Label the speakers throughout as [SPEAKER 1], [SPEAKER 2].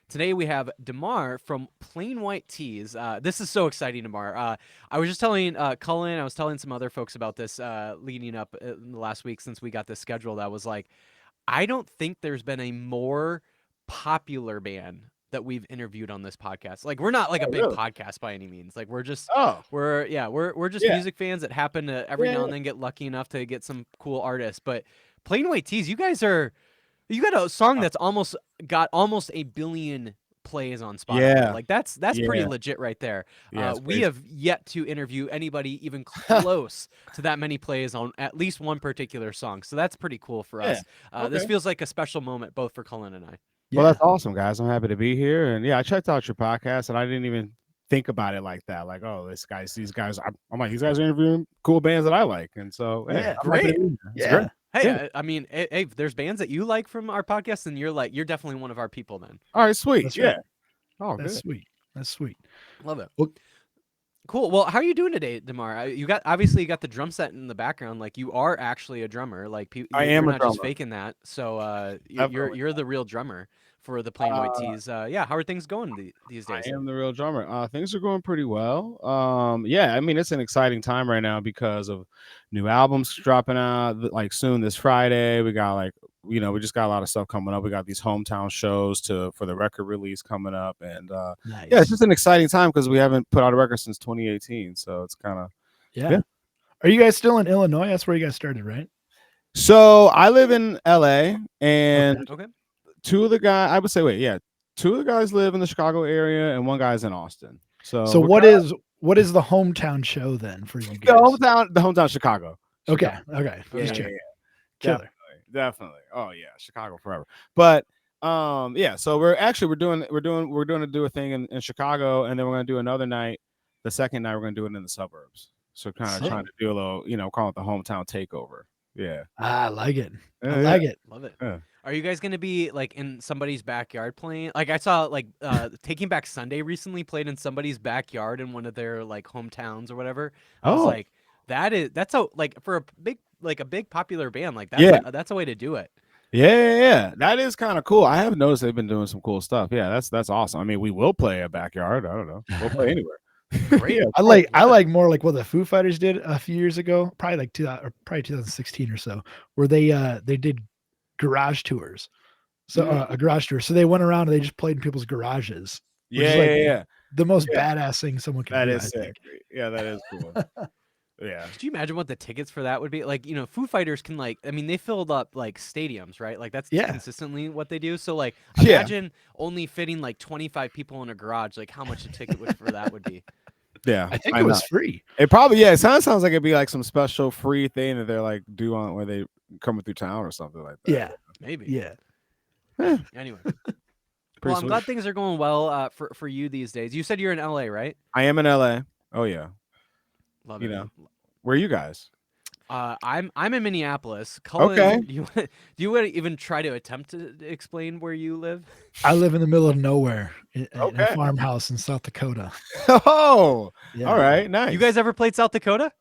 [SPEAKER 1] Today we have Demar from PlainWhiteTs. This is so exciting, Demar. I was just telling Cullen, I was telling some other folks about this leading up in the last week since we got this scheduled. I was like, I don't think there's been a more popular band that we've interviewed on this podcast. Like, we're not like a
[SPEAKER 2] Oh,
[SPEAKER 1] big
[SPEAKER 2] really?
[SPEAKER 1] podcast by any means. Like, we're just
[SPEAKER 2] Oh,
[SPEAKER 1] we're just
[SPEAKER 2] yeah,
[SPEAKER 1] music fans that happen to every
[SPEAKER 2] yeah,
[SPEAKER 1] now
[SPEAKER 2] yeah.
[SPEAKER 1] and then get lucky enough to get some cool artists. But PlainWhiteTs, you got a song
[SPEAKER 2] Oh,
[SPEAKER 1] that's almost a billion plays on Spotify.
[SPEAKER 2] yeah,
[SPEAKER 1] Like that's pretty
[SPEAKER 2] yeah,
[SPEAKER 1] legit right there.
[SPEAKER 2] yeah. It's
[SPEAKER 1] We
[SPEAKER 2] crazy.
[SPEAKER 1] have yet to interview anybody even close to that many plays on at least one particular song. So that's pretty cool for
[SPEAKER 2] Yeah.
[SPEAKER 1] us. This
[SPEAKER 2] Okay.
[SPEAKER 1] feels like a special moment both for Cullen and I.
[SPEAKER 2] Well,
[SPEAKER 3] Yeah.
[SPEAKER 2] that's awesome, guys. I'm happy to be here. And yeah, I checked out your podcast, and I didn't even think about it like that. Like, oh, these guys. I'm like, these guys are interviewing cool bands that I like, and so hey,
[SPEAKER 3] Yeah.
[SPEAKER 2] I'm happy to
[SPEAKER 1] Great.
[SPEAKER 2] be here. It's great.
[SPEAKER 3] Yeah.
[SPEAKER 1] Hey,
[SPEAKER 2] Yeah.
[SPEAKER 1] I mean, hey, if there's bands that you like from our podcast, then you're definitely one of our people. Then
[SPEAKER 2] All right, sweet.
[SPEAKER 3] That's
[SPEAKER 2] Yeah.
[SPEAKER 3] right.
[SPEAKER 2] Oh,
[SPEAKER 3] That's
[SPEAKER 2] good.
[SPEAKER 3] sweet. That's sweet.
[SPEAKER 1] love it.
[SPEAKER 3] Well,
[SPEAKER 1] Cool. Well, how are you doing today, Demar? You got the drum set in the background. Like you are actually a drummer. Like
[SPEAKER 2] I
[SPEAKER 1] you're
[SPEAKER 2] am a
[SPEAKER 1] not just
[SPEAKER 2] drummer.
[SPEAKER 1] faking that. So you're
[SPEAKER 2] Definitely.
[SPEAKER 1] you're the real drummer for the Plain White
[SPEAKER 2] Uh,
[SPEAKER 1] Tees. Yeah. How are things going these
[SPEAKER 2] I
[SPEAKER 1] days?
[SPEAKER 2] am the real drummer. Things are going pretty well. Yeah, I mean it's an exciting time right now because of new albums dropping out like soon this Friday. We got we just got a lot of stuff coming up. We got these hometown shows for the record release coming up, and yeah, it's
[SPEAKER 3] nice.
[SPEAKER 2] just an exciting time because we haven't put out a record since 2018. So it's kind of
[SPEAKER 3] Yeah.
[SPEAKER 2] yeah.
[SPEAKER 3] Are you guys still in Illinois? That's where you guys started, right?
[SPEAKER 2] So I live in LA,
[SPEAKER 3] Okay.
[SPEAKER 2] and
[SPEAKER 1] Okay.
[SPEAKER 2] two of the guys I would say wait, yeah, two of the guys live in the Chicago area, and one guy's in Austin. So
[SPEAKER 3] So
[SPEAKER 2] we're
[SPEAKER 3] what is the hometown show then for you
[SPEAKER 2] the
[SPEAKER 3] guys?
[SPEAKER 2] hometown Chicago.
[SPEAKER 3] Okay.
[SPEAKER 2] Chicago.
[SPEAKER 3] Okay.
[SPEAKER 2] Yeah,
[SPEAKER 3] Just
[SPEAKER 2] yeah,
[SPEAKER 3] check.
[SPEAKER 2] yeah.
[SPEAKER 3] Killer.
[SPEAKER 2] Definitely. Oh yeah, Chicago forever. But yeah, so we're doing a thing in Chicago, and then we're gonna do another night. The second night we're gonna do it in the suburbs. So kind of
[SPEAKER 3] Sick.
[SPEAKER 2] trying to do a little, call it the hometown takeover. Yeah.
[SPEAKER 3] I like it. I
[SPEAKER 2] Yeah,
[SPEAKER 3] like it.
[SPEAKER 1] Love it.
[SPEAKER 2] yeah.
[SPEAKER 1] Are you guys gonna be like in somebody's backyard playing? Like I saw like Taking Back Sunday recently played in somebody's backyard in one of their like hometowns or whatever. I was
[SPEAKER 2] Oh,
[SPEAKER 1] like, that's a like for a big popular band like
[SPEAKER 2] yeah.
[SPEAKER 1] that's a way to do it.
[SPEAKER 2] Yeah. That is kind of cool. I have noticed they've been doing some cool stuff. Yeah, that's awesome. I mean, we will play a backyard. I don't know. We'll play anywhere.
[SPEAKER 1] Great.
[SPEAKER 2] Yeah.
[SPEAKER 3] I like more like what the Foo Fighters did a few years ago, probably like 2016 or so, where they did garage tours. So a garage tour. So they went around and they just played in people's garages, which
[SPEAKER 2] Yeah,
[SPEAKER 3] is
[SPEAKER 2] yeah,
[SPEAKER 3] like
[SPEAKER 2] yeah.
[SPEAKER 3] the most
[SPEAKER 2] Yeah.
[SPEAKER 3] badass thing someone can
[SPEAKER 2] That
[SPEAKER 3] do,
[SPEAKER 2] is
[SPEAKER 3] I
[SPEAKER 2] sick.
[SPEAKER 3] think.
[SPEAKER 2] Yeah, that is cool. Yeah.
[SPEAKER 1] Could you imagine what the tickets for that would be? Like, Foo Fighters can I mean, they filled up like stadiums, right? Like that's
[SPEAKER 3] Yeah.
[SPEAKER 1] consistently what they do. So like,
[SPEAKER 2] Yeah.
[SPEAKER 1] imagine only fitting like 25 people in a garage. Like, how much a ticket for that would be?
[SPEAKER 2] Yeah.
[SPEAKER 3] I think
[SPEAKER 2] I
[SPEAKER 3] it
[SPEAKER 2] know.
[SPEAKER 3] was free.
[SPEAKER 2] It probably yeah. It sounds like it'd be like some special free thing that they're like do on where they coming through town or something like that.
[SPEAKER 3] Yeah.
[SPEAKER 1] Maybe.
[SPEAKER 3] Yeah.
[SPEAKER 1] Anyway,
[SPEAKER 2] Pretty
[SPEAKER 1] I'm
[SPEAKER 2] sweet.
[SPEAKER 1] glad things are going well for you these days. You said you're in LA, right?
[SPEAKER 2] I am in LA. Oh yeah.
[SPEAKER 1] Love
[SPEAKER 2] You
[SPEAKER 1] it.
[SPEAKER 2] know. Where are you guys?
[SPEAKER 1] I'm in Minneapolis. Cullen,
[SPEAKER 2] Okay.
[SPEAKER 1] do you want to even try to attempt to explain where you live?
[SPEAKER 3] I live in the middle of nowhere in a
[SPEAKER 2] Okay.
[SPEAKER 3] farmhouse in South Dakota.
[SPEAKER 2] Oh.
[SPEAKER 3] Yeah.
[SPEAKER 2] All right. Nice.
[SPEAKER 1] You guys ever played South Dakota?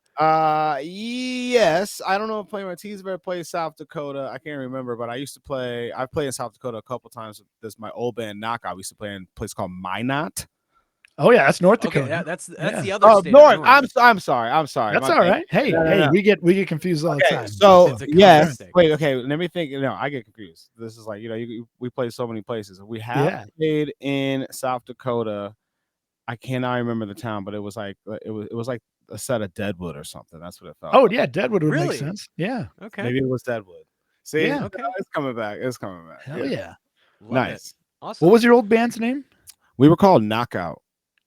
[SPEAKER 2] Yes. I don't know if PlainWhiteTs ever played South Dakota. I can't remember, but I've played in South Dakota a couple times. This my old band Knockout. We used to play in a place called Minot.
[SPEAKER 3] Oh yeah, that's North
[SPEAKER 1] Okay,
[SPEAKER 3] Dakota.
[SPEAKER 1] that's
[SPEAKER 3] Yeah.
[SPEAKER 1] the other
[SPEAKER 2] Oh,
[SPEAKER 1] state.
[SPEAKER 2] North.
[SPEAKER 1] Up north.
[SPEAKER 2] I'm sorry.
[SPEAKER 3] That's
[SPEAKER 2] My
[SPEAKER 3] all
[SPEAKER 2] bad.
[SPEAKER 3] right. Hey,
[SPEAKER 2] No, no,
[SPEAKER 3] hey,
[SPEAKER 2] no.
[SPEAKER 3] we get confused all the
[SPEAKER 2] Okay,
[SPEAKER 3] time.
[SPEAKER 2] so
[SPEAKER 1] It's a
[SPEAKER 2] yes.
[SPEAKER 1] mistake.
[SPEAKER 2] Wait, okay. Let me think. No, I get confused. This is like we play so many places. We have
[SPEAKER 3] Yeah.
[SPEAKER 2] played in South Dakota. I cannot remember the town, but it was like like a set of Deadwood or something. That's what it felt.
[SPEAKER 3] Oh
[SPEAKER 2] like.
[SPEAKER 3] yeah, Deadwood would
[SPEAKER 1] Really?
[SPEAKER 3] make sense. Yeah.
[SPEAKER 1] Okay.
[SPEAKER 2] Maybe it was Deadwood. See,
[SPEAKER 3] Yeah.
[SPEAKER 1] Okay.
[SPEAKER 2] it's coming back. It's coming back.
[SPEAKER 3] Hell yeah.
[SPEAKER 1] Love
[SPEAKER 2] Nice.
[SPEAKER 1] It. Awesome.
[SPEAKER 3] What was your old band's name?
[SPEAKER 2] We were called Knockout.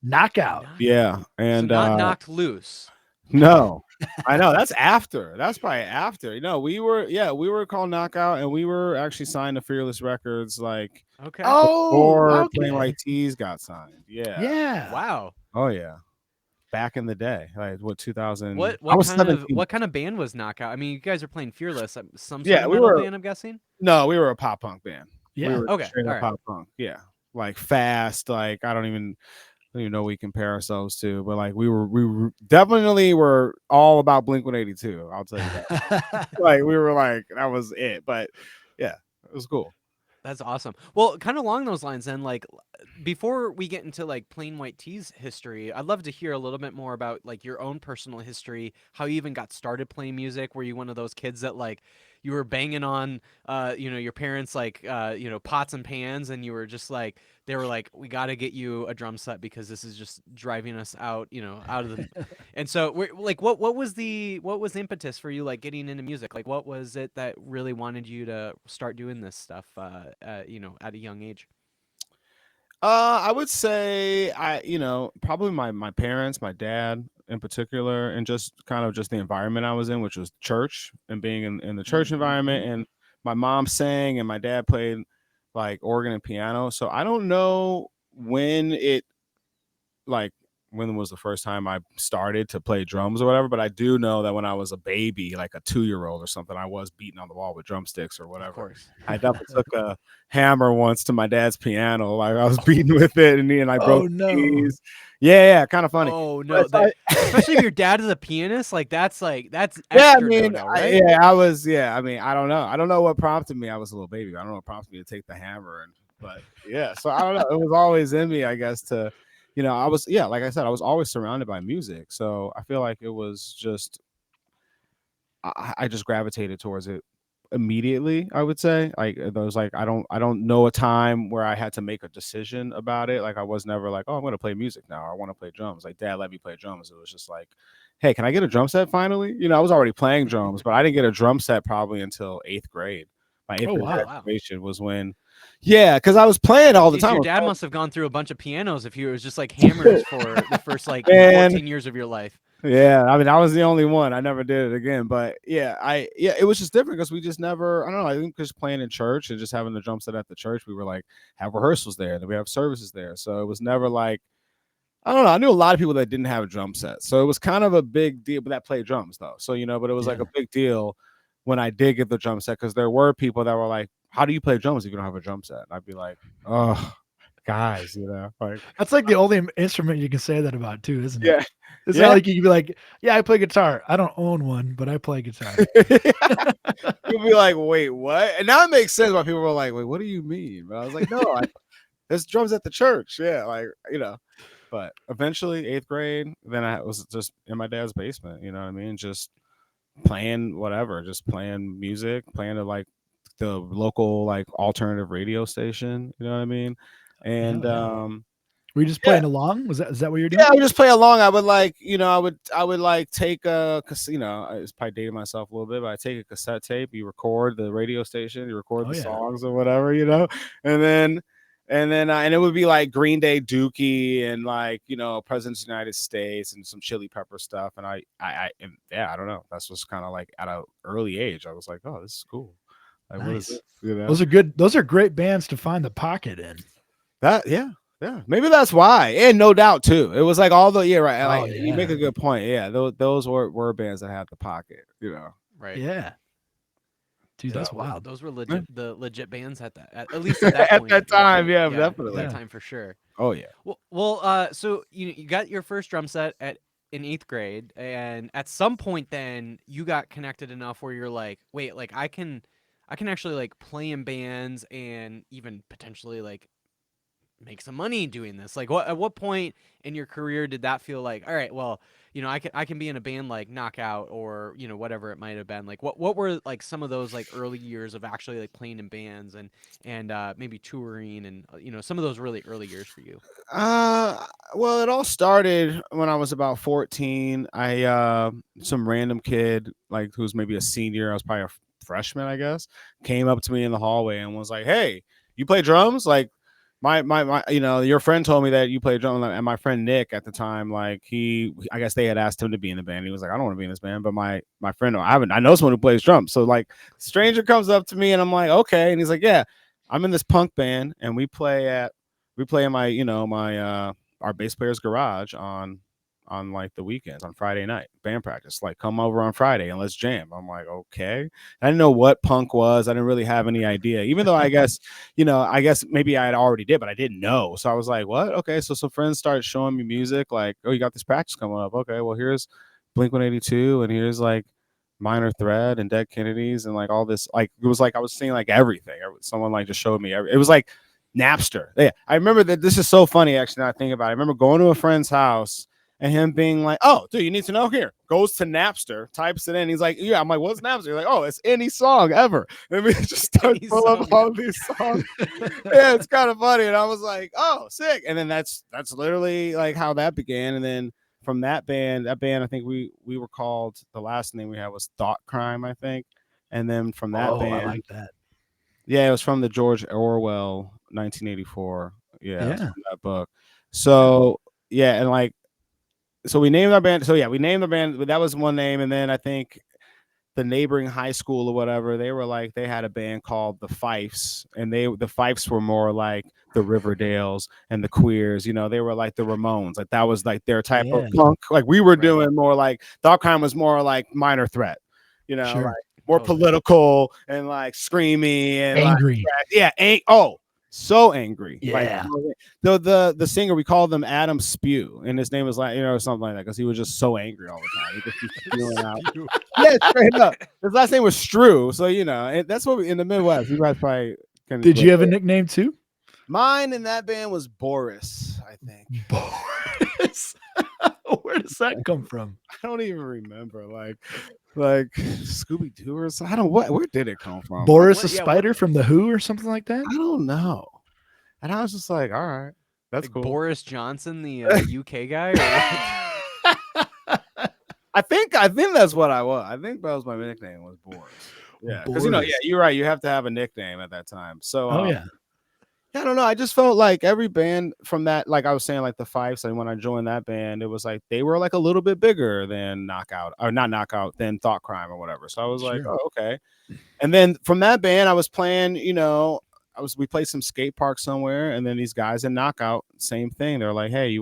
[SPEAKER 3] Knockout.
[SPEAKER 2] Yeah,
[SPEAKER 1] So
[SPEAKER 2] and
[SPEAKER 1] not knocked loose.
[SPEAKER 2] no, I know that's after. That's probably after. We were called Knockout, and we were actually signed to Fearless Records like
[SPEAKER 1] Okay.
[SPEAKER 3] Oh,
[SPEAKER 2] before
[SPEAKER 3] okay.
[SPEAKER 2] PlainWhiteTs got signed. Yeah.
[SPEAKER 3] Yeah.
[SPEAKER 1] Wow.
[SPEAKER 2] Oh yeah. Back in the day, like what 2000?
[SPEAKER 1] What
[SPEAKER 2] I was 17.
[SPEAKER 1] what kind of band was Knockout? I mean, you guys are playing Fearless. Some sort
[SPEAKER 2] Yeah,
[SPEAKER 1] of
[SPEAKER 2] we
[SPEAKER 1] metal
[SPEAKER 2] were-
[SPEAKER 1] band, I'm guessing.
[SPEAKER 2] No, we were a pop punk band. We
[SPEAKER 3] Yeah.
[SPEAKER 2] were
[SPEAKER 1] Okay,
[SPEAKER 2] straight up
[SPEAKER 1] all right.
[SPEAKER 2] pop punk. Yeah, like fast. Like I don't even know what we compare ourselves to, but like we were definitely were all about Blink-182. I'll tell you that. Like we were like that was it. But yeah, it was cool.
[SPEAKER 1] That's awesome. Well, kind of along those lines, then, like, before we get into like Plain White T's history, I'd love to hear a little bit more about like your own personal history, how you even got started playing music. Were you one of those kids that like you were banging on, your parents like, pots and pans, and you were just like, they were like, we got to get you a drum set because this is just driving us out, out of the. And so, like, what was the impetus for you like getting into music? Like, what was it that really wanted you to start doing this stuff? At a young age.
[SPEAKER 2] I would say probably my parents, my dad in particular, and just kind of just the environment I was in, which was church and being in the church
[SPEAKER 1] Mm-hmm.
[SPEAKER 2] environment. And my mom sang and my dad played like organ and piano. So I don't know when it like when was the first time I started to play drums or whatever, but I do know that when I was a baby, like a 2-year-old or something, I was beating on the wall with drumsticks or
[SPEAKER 1] Of
[SPEAKER 2] whatever.
[SPEAKER 1] course.
[SPEAKER 2] I definitely took a hammer once to my dad's piano, like I was beating with it, and I broke
[SPEAKER 3] Oh
[SPEAKER 2] the
[SPEAKER 3] no.
[SPEAKER 2] keys. Yeah, kind of funny.
[SPEAKER 1] Oh
[SPEAKER 2] But
[SPEAKER 1] no,
[SPEAKER 2] so
[SPEAKER 1] that especially if your dad is a pianist, that's
[SPEAKER 2] yeah, I
[SPEAKER 1] extra no
[SPEAKER 2] mean,
[SPEAKER 1] no, right?
[SPEAKER 2] I mean, I don't know what prompted me. I was a little baby. I don't know what prompted me to take the hammer, but yeah, so I don't know. It was always in me, I guess, to, I was, yeah, like I said, I was always surrounded by music. So I feel like it was just, I just gravitated towards it immediately. I would say, like, there was like, I don't know a time where I had to make a decision about it. Like, I was never like, oh, I'm going to play music now. Or I want to play drums. Like, dad let me play drums. It was just like, hey, can I get a drum set finally? I was already playing drums, but I didn't get a drum set probably until 8th grade. My eighth
[SPEAKER 3] Oh
[SPEAKER 2] grade
[SPEAKER 1] Oh
[SPEAKER 3] wow.
[SPEAKER 1] wow.
[SPEAKER 2] graduation was when, yeah, because I was playing all the
[SPEAKER 1] Geez,
[SPEAKER 2] time.
[SPEAKER 1] your
[SPEAKER 2] I was
[SPEAKER 1] dad must have gone through a bunch of pianos if he was just like hammers for the first like
[SPEAKER 2] playing,
[SPEAKER 1] 14 years of your life.
[SPEAKER 2] yeah, I mean, I was the only one. I never did it again. But yeah, it was just different because we just never. I don't know. I think just playing in church and just having the drum set at the church, we were like have rehearsals there, and then we have services there. So it was never like, I don't know. I knew a lot of people that didn't have a drum set, so it was kind of a big deal. But that played drums though, so but it was like
[SPEAKER 3] Yeah.
[SPEAKER 2] a big deal when I did get the drum set because there were people that were like, "How do you play drums if you don't have a drum set?" And I'd be like, "Oh, guys, like."
[SPEAKER 3] That's like the only instrument you can say that about too, isn't it?
[SPEAKER 2] Yeah,
[SPEAKER 3] It's not
[SPEAKER 2] yeah.
[SPEAKER 3] like you can be like, yeah, I play guitar. I don't own one, but I play guitar.
[SPEAKER 2] You'll be like, wait, what? And now it makes sense why people were like, wait, what do you mean? But I was like, no, there's drums at the church. Yeah, like, But eventually, 8th grade, then I was just in my dad's basement, you know what I mean? Just playing whatever, just playing music, playing at like the local like alternative radio station, you know what I mean? And
[SPEAKER 3] Hell yeah. Were you just
[SPEAKER 2] yeah,
[SPEAKER 3] playing along? Is that what you're
[SPEAKER 2] yeah,
[SPEAKER 3] doing?
[SPEAKER 2] I would just play along. I would like, I would like take cause I was probably dating myself a little bit, but I take a cassette tape, you record the radio station, you record
[SPEAKER 3] Oh
[SPEAKER 2] the
[SPEAKER 3] yeah.
[SPEAKER 2] songs or whatever, and then and it would be like Green Day, Dookie, and like Presidents of the United States and some Chili Pepper stuff, and and yeah, I don't know. That's just kind of like at an early age, I was like, oh, this is cool. Like, what is this?
[SPEAKER 3] Nice. Those are good. Those are great bands to find the pocket in.
[SPEAKER 2] That yeah, maybe that's why, and No Doubt too. It was like all the, yeah, right.
[SPEAKER 3] Oh
[SPEAKER 2] Like you make
[SPEAKER 3] yeah.
[SPEAKER 2] a good point. Yeah, those were bands that had the pocket.
[SPEAKER 1] Right.
[SPEAKER 3] Yeah. Dude,
[SPEAKER 2] So
[SPEAKER 3] that's wild.
[SPEAKER 1] Those were
[SPEAKER 2] yeah.
[SPEAKER 1] legit bands at least at that
[SPEAKER 2] At
[SPEAKER 1] point.
[SPEAKER 2] that time, yeah,
[SPEAKER 1] Yeah, at that
[SPEAKER 2] definitely.
[SPEAKER 3] Yeah.
[SPEAKER 1] time for sure.
[SPEAKER 2] Oh yeah.
[SPEAKER 1] So you got your first drum set in 8th grade, and at some point then you got connected enough where you're like, wait, like I can actually like play in bands and even potentially like make some money doing this. Like at what point in your career did that feel like, all right, well, I can be in a band like Knockout or, whatever it might have been. Like what were like some of those like early years of actually like playing in bands and maybe touring and some of those really early years for you?
[SPEAKER 2] Uh, well, it all started when I was about 14. I some random kid like who's maybe a senior. I was probably a freshman, I guess. Came up to me in the hallway and was like, "Hey, you play drums?" Like my your friend told me that you play drums, and my friend Nick at the time, like I guess they had asked him to be in the band. He was like, "I don't want to be in this band," but my friend, I know someone who plays drums. So like, stranger comes up to me and I'm like, "Okay," and he's like, "Yeah, I'm in this punk band and we play in my our bass player's garage on like the weekends on Friday night band practice. Like, come over on Friday and let's jam." I'm like, okay. I didn't know what punk was. I didn't really have any idea, even though I guess maybe I had already did, but I didn't know. So I was like, what? Okay. So some friends started showing me music, like, oh, you got this practice coming up. Okay, well, here's Blink 182 and here's like Minor Threat and Dead Kennedys and like all this. Like it was like I was seeing like everything. Someone like just showed me. It was like Napster. Yeah, I remember that. This is so funny. Actually, now I think about it. I remember going to a friend's house and him being like, "Oh, dude, you need to know here." Goes to Napster, types it in. He's like, "Yeah." I'm like, "What's Napster?" He's like, "Oh, it's any song ever." And we just start
[SPEAKER 1] Any
[SPEAKER 2] pulling up
[SPEAKER 1] song
[SPEAKER 2] all
[SPEAKER 1] ever.
[SPEAKER 2] these songs. Yeah, it's kind of funny. And I was like, "Oh, sick." And then that's literally like how that began. And then from that band, I think we were called, the last name we had was Thought Crime, I think. And then from that
[SPEAKER 3] Oh, I
[SPEAKER 2] band,
[SPEAKER 3] like that.
[SPEAKER 2] yeah, it was from the George Orwell 1984. Yeah, it was
[SPEAKER 3] Yeah.
[SPEAKER 2] from that book. So yeah, and like so we named our band. So yeah, we named the band. That was one name, and then I think the neighboring high school or whatever, they were like they had a band called the Fifes, and the Fifes were more like the Riverdales and the Queers. You know, they were like the Ramones. Like that was like their type of
[SPEAKER 3] Yeah.
[SPEAKER 2] punk. Like we were
[SPEAKER 1] Right.
[SPEAKER 2] doing more like Thought Crime was more like Minor Threat. You know,
[SPEAKER 3] Sure.
[SPEAKER 2] like more
[SPEAKER 1] Totally.
[SPEAKER 2] political and like screamy and like
[SPEAKER 3] Angry.
[SPEAKER 2] yeah, so angry. Like
[SPEAKER 3] Yeah.
[SPEAKER 2] the singer, we called him Adam Spew, and his name was like, you know, something like that, because he was just so angry all the time. He just be spewing out.
[SPEAKER 1] Spew.
[SPEAKER 2] Yeah, straight up. His last name was Strew, so you know, that's what we in the Midwest. You guys probably can.
[SPEAKER 3] Did you have a nickname too?
[SPEAKER 2] Mine in that band was Boris, I think.
[SPEAKER 3] Boris. Where does that come from?
[SPEAKER 2] I don't even remember. Like Scooby Doo or something. I don't what. Where did it come from?
[SPEAKER 3] Boris
[SPEAKER 1] what-
[SPEAKER 3] the
[SPEAKER 1] yeah,
[SPEAKER 3] Spider from The Who or something like that?
[SPEAKER 2] I don't know. And I was just like, all right, that's
[SPEAKER 1] Like
[SPEAKER 2] cool.
[SPEAKER 1] Boris Johnson, the UK guy. Or what?
[SPEAKER 2] I think that's what I was. I think that was my nickname was Boris. Yeah, because you know, yeah,
[SPEAKER 3] Boris.
[SPEAKER 2] you're right. You have to have a nickname at that time. So,
[SPEAKER 3] Oh yeah.
[SPEAKER 2] yeah, I don't know. I just felt like every band from that, like I was saying, like the Fifes, and when I joined that band, it was like they were like a little bit bigger than Knockout, or not Knockout, than Thought Crime or whatever. So I was like,
[SPEAKER 3] Sure.
[SPEAKER 2] oh, okay. And then from that band, I was playing, you know, we played some skate park somewhere, and then these guys in Knockout, same thing. They're like, hey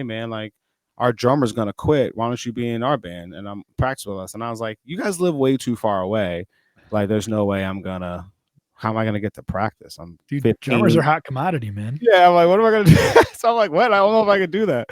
[SPEAKER 2] man, like our drummer's gonna quit. Why don't you be in our band and I'm practice with us? And I was like, you guys live way too far away. Like, there's no way how am I gonna get to practice? I'm
[SPEAKER 3] Dude,
[SPEAKER 2] 15.
[SPEAKER 3] drummers are hot commodity, man.
[SPEAKER 2] Yeah, I'm like, what am I gonna do? So I'm like, what? I don't know if I could do that.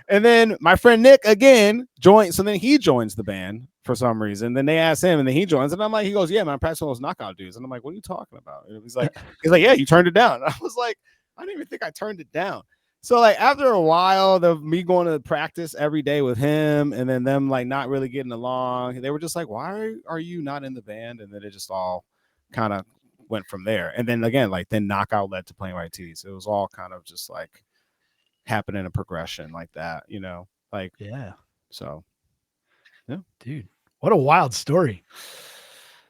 [SPEAKER 2] And then my friend Nick again joined. So then he joins the band for some reason. Then they ask him, and then he joins. And I'm like, he goes, yeah, man, I'm practicing those knockout dudes. And I'm like, what are you talking about? And he's like, yeah, you turned it down. And I was like, I didn't even think I turned it down. So like after a while of me going to practice every day with him, and then them like not really getting along, they were just like, why are you not in the band? And then it just all kind of went from there. And then again, like then Knockout led to PlainWhiteTs. It was all kind of just like happen in a progression like that, you know, like,
[SPEAKER 3] Yeah.
[SPEAKER 2] so
[SPEAKER 3] Dude, what a wild story.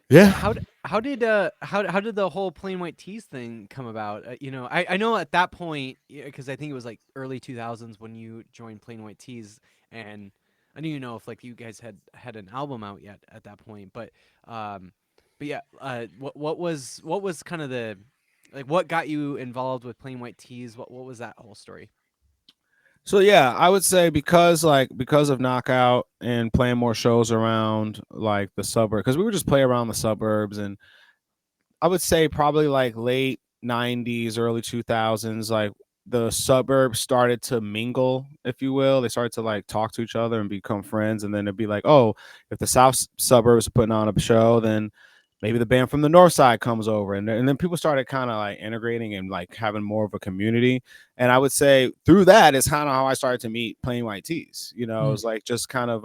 [SPEAKER 2] yeah.
[SPEAKER 1] How did the whole PlainWhiteTs thing come about? You know, I know at that point, because I think it was like early 2000s when you joined PlainWhiteTs, and I didn't even know if like you guys had an album out yet at that point, but yeah, what was kind of the, like, what got you involved with PlainWhiteTs? What was that whole story?
[SPEAKER 2] So yeah, I would say because of Knockout and playing more shows around like the suburb, because we would just play around the suburbs, and I would say probably like late 90s, early 2000s, like the suburbs started to mingle, if you will. They started to like talk to each other and become friends. And then it'd be like, oh, if the south suburbs are putting on a show, then maybe the band from the north side comes over. And then people started kind of like integrating and like having more of a community. And I would say through that is kind of how I started to meet PlainWhiteTs. You know, it was like just kind of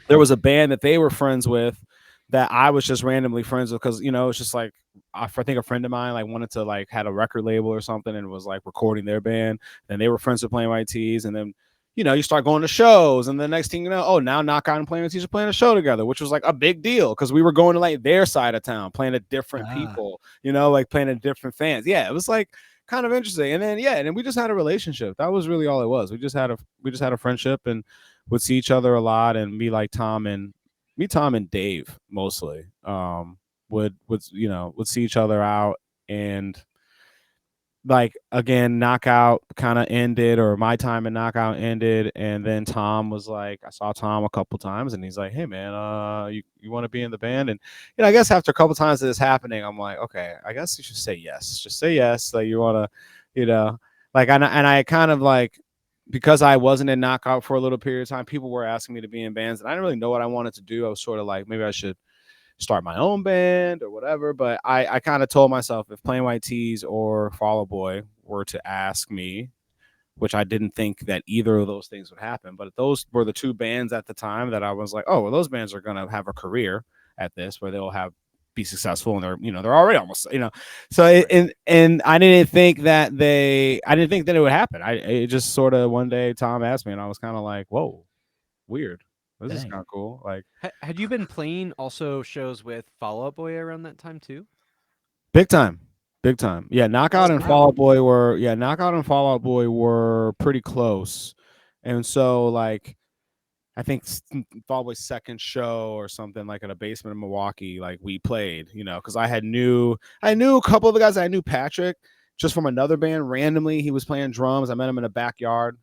[SPEAKER 2] there was a band that they were friends with that I was just randomly friends with, because, you know, it's just like I think a friend of mine like wanted to like had a record label or something and was like recording their band, and they were friends with PlainWhiteTs. And then, you know, you start going to shows, and the next thing you know, oh, now Knockout and PlainWhiteTs are playing a show together, which was like a big deal because we were going to like their side of town, playing to different people, you know, like playing to different fans. Yeah, it was like kind of interesting. And then and then we just had a relationship. That was really all it was. We just had a friendship, and would see each other a lot. And Tom and Dave mostly would see each other out. And like again, Knockout kind of ended, or my time in Knockout ended, and then Tom was like, I saw Tom a couple times, and he's like, hey man, you want to be in the band? And I guess after a couple times of this happening, I'm like, okay, I guess you should say yes. Just say yes. Like you want to, like, and I kind of like because I wasn't in Knockout for a little period of time, people were asking me to be in bands, and I didn't really know what I wanted to do. I was sort of like, maybe I should start my own band or whatever. But I kind of told myself, if PlainWhiteTs or Fall Out Boy were to ask me, which I didn't think that either of those things would happen, but those were the two bands at the time that I was like, oh, well, those bands are gonna have a career at this, where they'll have be successful, and they're already almost, so and I didn't think that it would happen. It just sort of, one day Tom asked me, and I was kind of like, whoa, weird, this is
[SPEAKER 3] Dang.
[SPEAKER 2] kind of cool. Like,
[SPEAKER 1] Had you been playing also shows with Fall Out Boy around that time too?
[SPEAKER 2] big time. Big time. Yeah,
[SPEAKER 3] That's
[SPEAKER 1] Wow.
[SPEAKER 2] Knockout and Fall Out Boy were pretty close. And so, like, I think Fall Out Boy's second show or something, like at a basement in Milwaukee, like we played, because I knew a couple of the guys. I knew Patrick just from another band randomly. He was playing drums. I met him in a backyard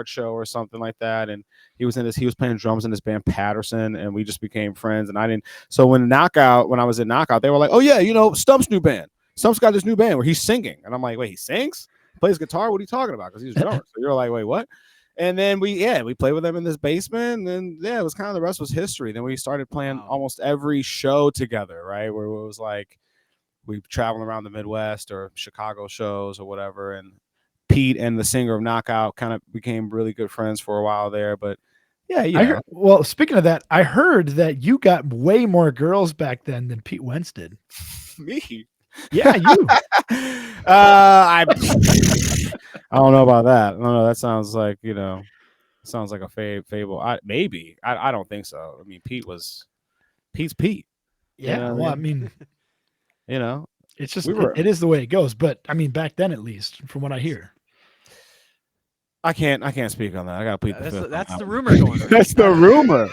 [SPEAKER 2] show or something like that. And he was playing drums in this band Patterson, and we just became friends. And so when I was in Knockout, they were like, oh yeah, Stump's new band. Stump's got this new band where he's singing. And I'm like, wait, he sings? Plays guitar? What are you talking about? Because he's a drummer. So you're like, wait, what? And then we played with them in this basement, and then it was kind of, the rest was history. Then we started playing almost every show together, right? Where it was like we traveled around the Midwest or Chicago shows or whatever. And Pete and the singer of Knockout kind of became really good friends for a while there. But yeah,
[SPEAKER 3] well, speaking of that, I heard that you got way more girls back then than Pete Wentz did.
[SPEAKER 2] Me.
[SPEAKER 3] Yeah, you.
[SPEAKER 2] I don't know about that. I don't know. That sounds like a fable. I don't think so. I mean, Pete's Pete.
[SPEAKER 3] Yeah. Well, I mean, it's just it is the way it goes. But I mean, back then, at least, from what I hear.
[SPEAKER 2] I can't speak on that. I got to plead the fifth.
[SPEAKER 1] That's the rumor going around.
[SPEAKER 2] That's the rumor.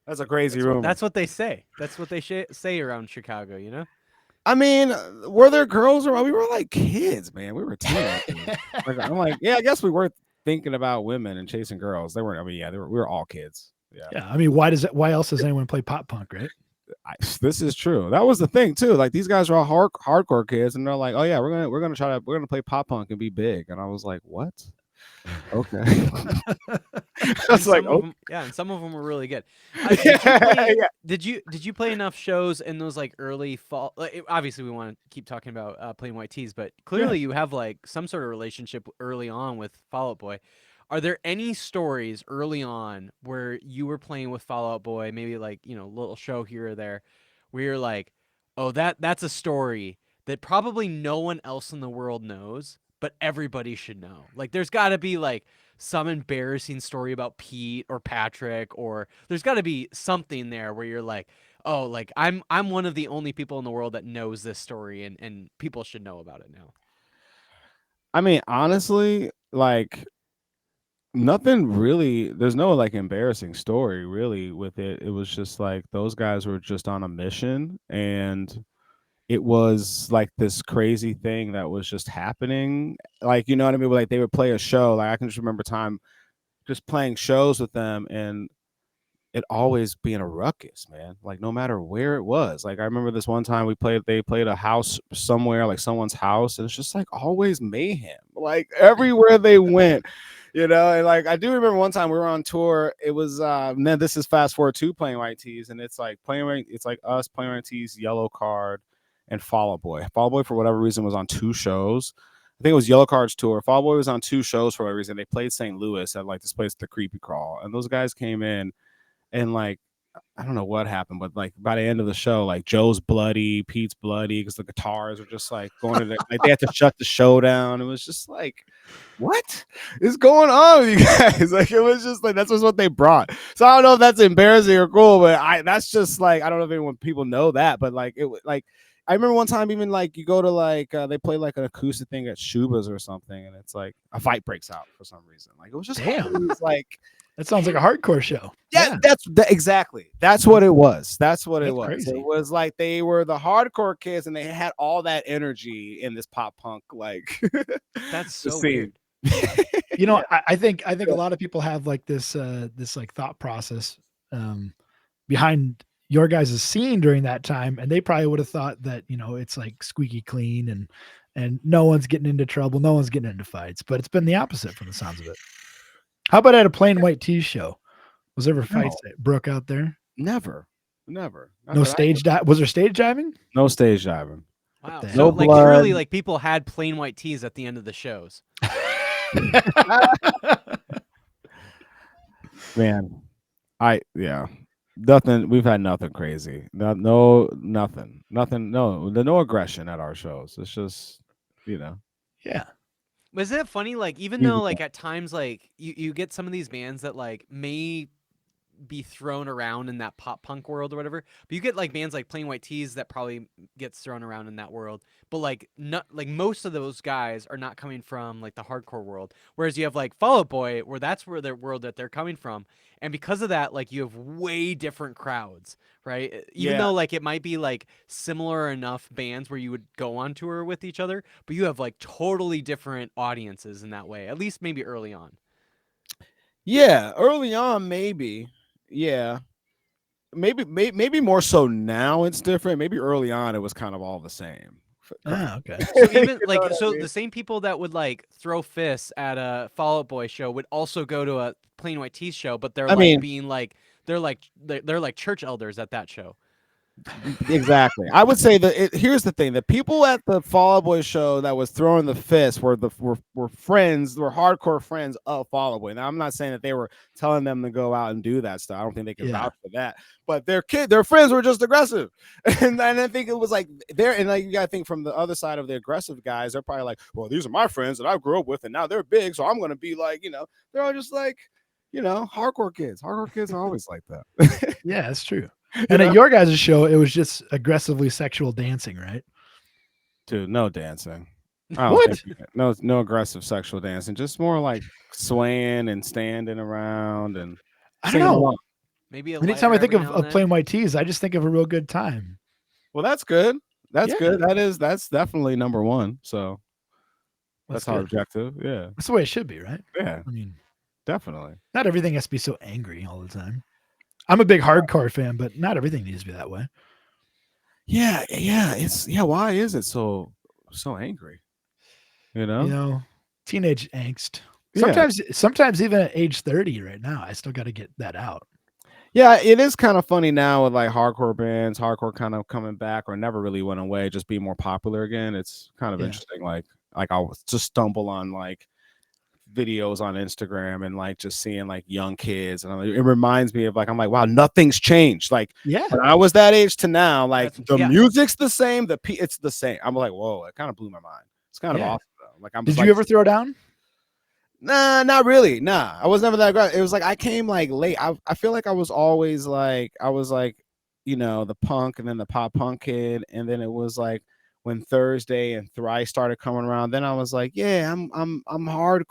[SPEAKER 2] That's a crazy rumor.
[SPEAKER 1] That's what they say. That's what they say around Chicago,
[SPEAKER 2] I mean, were there girls around? We were like kids, man. We were teenagers. I'm like, yeah, I guess we were thinking about women and chasing girls. They weren't. I mean, we were all kids.
[SPEAKER 3] Yeah. I mean, why else does anyone play pop punk, right?
[SPEAKER 2] This is true. That was the thing too. Like, these guys are all hardcore kids, and they're like, "Oh yeah, we're gonna play pop punk and be big." And I was like, "What?" Okay.
[SPEAKER 1] That's like, and some of them were really good. Did you play enough shows in those like early fall? Obviously, we want to keep talking about PlainWhiteTs, but clearly you have like some sort of relationship early on with Fall Out Boy. Are there any stories early on where you were playing with Fall Out Boy, maybe like, a little show here or there, where you're like, oh, that's a story that probably no one else in the world knows, but everybody should know? Like, there's got to be like some embarrassing story about Pete or Patrick, or there's got to be something there where you're like, oh, like I'm one of the only people in the world that knows this story, and people should know about it now.
[SPEAKER 2] I mean, honestly, like, nothing really, there's no like embarrassing story really with it. It was just like those guys were just on a mission, and it was like this crazy thing that was just happening. Like, you know what I mean? Like, they would play a show. Like, I can just remember time just playing shows with them, and it always being a ruckus, man. Like, no matter where it was. Like, I remember this one time they played a house somewhere, like someone's house, and it's just like always mayhem. Like, everywhere they went. And like, I do remember one time we were on tour. It was then this is fast forward to PlainWhiteTs, and it's like us, PlainWhiteTs, Yellow Card, and Fall Out Boy. Fall Out Boy, for whatever reason, was on two shows. I think it was Yellow Card's tour. Fall Out Boy was on two shows for whatever reason. They played St. Louis at like this place, the Creepy Crawl, and those guys came in, and like, I don't know what happened, but like by the end of the show, like Joe's bloody, Pete's bloody, because the guitars were just like going to like they had to shut the show down. It was just like, what is going on with you guys? Like, it was just like, that's just what they brought. So I don't know if that's embarrassing or cool, but that's just like, I don't know if anyone people know that, but like, it like, I remember one time, even like you go to like they play like an acoustic thing at Shuba's or something, and it's like a fight breaks out for some reason. Like, it was just always like,
[SPEAKER 3] that sounds like a hardcore show.
[SPEAKER 2] Yeah, exactly. That's what it was. That's what it was.
[SPEAKER 3] Crazy.
[SPEAKER 2] It was like they were the hardcore kids, and they had all that energy in this pop punk. Like,
[SPEAKER 1] that's so weird.
[SPEAKER 3] I think a lot of people have like this like thought process behind your guys' scene during that time, and they probably would have thought that it's like squeaky clean and no one's getting into trouble, no one's getting into fights. But it's been the opposite from the sounds of it. How about at a Plain White Tees show? Was there ever
[SPEAKER 2] No,
[SPEAKER 3] fights that broke out there?
[SPEAKER 2] never, never. Not
[SPEAKER 3] No
[SPEAKER 2] that I
[SPEAKER 3] stage dive? Was there stage diving?
[SPEAKER 2] no stage diving.
[SPEAKER 3] What
[SPEAKER 1] Wow.
[SPEAKER 3] the
[SPEAKER 1] So
[SPEAKER 2] No
[SPEAKER 3] hell?
[SPEAKER 1] like
[SPEAKER 2] blood.
[SPEAKER 1] truly, like people had plain white tees at the end of the shows.
[SPEAKER 2] Man, nothing. We've had nothing crazy. Nothing. No aggression at our shows. It's just, you know,
[SPEAKER 3] Yeah.
[SPEAKER 1] But isn't it funny? Like even though like at times like you get some of these bands that like may be thrown around in that pop punk world or whatever. But you get like bands like Plain White Tees that probably gets thrown around in that world. But like not like most of those guys are not coming from like the hardcore world. Whereas you have like Fall Out Boy, where that's where their world that they're coming from. And because of that, like you have way different crowds, right? Even
[SPEAKER 2] Yeah.
[SPEAKER 1] though like it might be like similar enough bands where you would go on tour with each other, but you have like totally different audiences in that way. At least maybe early on.
[SPEAKER 2] Yeah, early on, maybe. Yeah. Maybe more so now it's different. Maybe early on it was kind of all the same.
[SPEAKER 3] Okay.
[SPEAKER 1] So even
[SPEAKER 2] You know
[SPEAKER 1] like
[SPEAKER 2] what I
[SPEAKER 1] so
[SPEAKER 2] mean?
[SPEAKER 1] the same people that would like throw fists at a Fall Out Boy show would also go to a Plain White Tees show, but they're
[SPEAKER 2] I
[SPEAKER 1] like
[SPEAKER 2] mean,
[SPEAKER 1] being like they're like church elders at that show.
[SPEAKER 2] exactly. I would say that here's the thing: the people at the Fall Out Boy show that was throwing the fist were friends, were hardcore friends of Fall Out Boy. Now, I'm not saying that they were telling them to go out and do that stuff. I don't think they can
[SPEAKER 3] Yeah.
[SPEAKER 2] vouch for that. But their friends were just aggressive, and I think it was like and like you got to think from the other side of the aggressive guys. They're probably like, well, these are my friends that I grew up with, and now they're big, so I'm gonna be like, they're all just like, hardcore kids. Hardcore kids are always like that.
[SPEAKER 3] Yeah, that's true.
[SPEAKER 2] You
[SPEAKER 3] And
[SPEAKER 2] know?
[SPEAKER 3] at your guys' show, it was just aggressively sexual dancing, right?
[SPEAKER 2] Dude, no dancing. I don't
[SPEAKER 3] What?
[SPEAKER 2] think no aggressive sexual dancing. Just more like swaying and standing around and
[SPEAKER 3] I don't
[SPEAKER 2] singing
[SPEAKER 3] know.
[SPEAKER 2] along.
[SPEAKER 1] Maybe a
[SPEAKER 3] Anytime
[SPEAKER 1] lighter
[SPEAKER 3] I think
[SPEAKER 1] every now and
[SPEAKER 3] of Plain
[SPEAKER 1] then.
[SPEAKER 3] White Tees, I just think of a real good time.
[SPEAKER 2] Well, that's good. That's
[SPEAKER 3] Yeah.
[SPEAKER 2] good. That's definitely number one. So that's our
[SPEAKER 3] good.
[SPEAKER 2] objective. Yeah.
[SPEAKER 3] That's the way it should be, right?
[SPEAKER 2] Yeah.
[SPEAKER 3] I mean,
[SPEAKER 2] Definitely.
[SPEAKER 3] not everything has to be so angry all the time. I'm a big hardcore fan, but not everything needs to be that way.
[SPEAKER 2] Yeah. Why is it so angry?
[SPEAKER 3] Teenage angst.
[SPEAKER 2] Yeah.
[SPEAKER 3] Sometimes even at age 30 right now, I still got to get that out.
[SPEAKER 2] Yeah, it is kind of funny now with like hardcore bands, hardcore kind of coming back or never really went away, just being more popular again. It's kind of
[SPEAKER 3] Yeah.
[SPEAKER 2] interesting. Like I'll just stumble on like videos on Instagram and like just seeing like young kids, and it reminds me of like I'm like, wow, nothing's changed. Like
[SPEAKER 3] Yeah.
[SPEAKER 2] when I was that age to now, like the
[SPEAKER 1] yeah.
[SPEAKER 2] music's the same, it's the same. I'm like, whoa, it kind of blew my mind. It's kind of
[SPEAKER 3] Yeah.
[SPEAKER 2] awesome though. Like
[SPEAKER 3] Did you ever throw down?
[SPEAKER 2] Nah, not really. Nah, I was never that aggressive. It was like I came like late. I feel like I was always like the punk and then the pop punk kid, and then it was like when Thursday and Thrice started coming around. Then I was like, yeah, I'm hardcore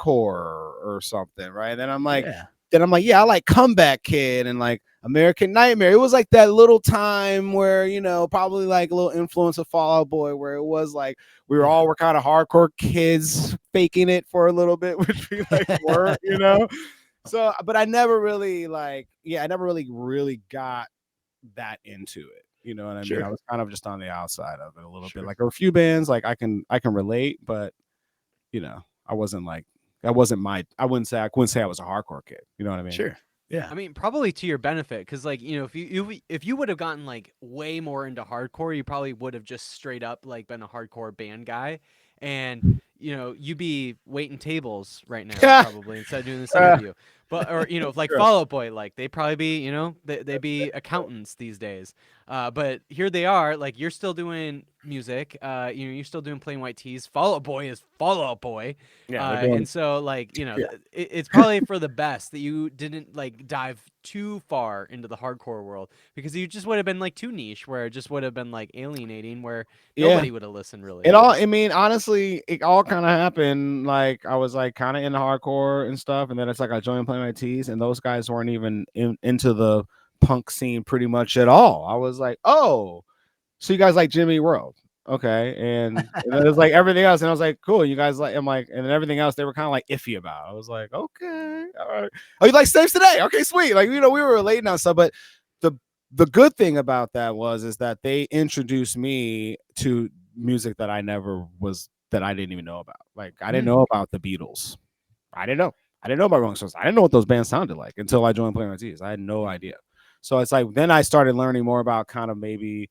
[SPEAKER 2] or something, right? Then I'm like,
[SPEAKER 3] Yeah.
[SPEAKER 2] yeah, I like Comeback Kid and like American Nightmare. It was like that little time where probably like a little influence of Fall Out Boy, where it was like we were kind of hardcore kids faking it for a little bit, which we like were, So, but I never really really got that into it. You know what I mean? I was kind of just on the outside of it a little bit. Like there were a few bands like I can relate, but I wasn't like I wouldn't say I was a hardcore kid. You know what I mean?
[SPEAKER 3] Sure. Yeah.
[SPEAKER 1] I mean, probably to your benefit, because like if you would have gotten like way more into hardcore, you probably would have just straight up like been a hardcore band guy, and you'd be waiting tables right now probably instead of doing this interview. But or like Fall Out Boy, like they'd probably be they'd be accountants these days. But here they are, like you're still doing music. You're still doing Plain White Tees. Fall Out Boy is Fall Out Boy.
[SPEAKER 2] Yeah,
[SPEAKER 1] And so like it's probably for the best that you didn't like dive too far into the hardcore world, because you just would have been like too niche, where it just would have been like alienating, where nobody would have listened really.
[SPEAKER 2] Honestly, it all kind of happened. Like I was like kind of into hardcore and stuff, and then it's like I joined Plain White Tees, and those guys weren't even into the punk scene pretty much at all. I was like, oh, so you guys like Jimmy World? Okay, and it was like everything else, and I was like, cool, you guys like. I'm like, and then everything else they were kind of like iffy about. I was like, okay, all right. Oh, you like Saves Today? Okay, sweet. Like we were relating on stuff, but the good thing about that is that they introduced me to music that I never was that I didn't even know about. Like I didn't know about the Beatles. I didn't know. I didn't know about Rolling Stones. I didn't know what those bands sounded like until I joined PlainWhiteTs. I had no idea. So it's like then I started learning more about kind of maybe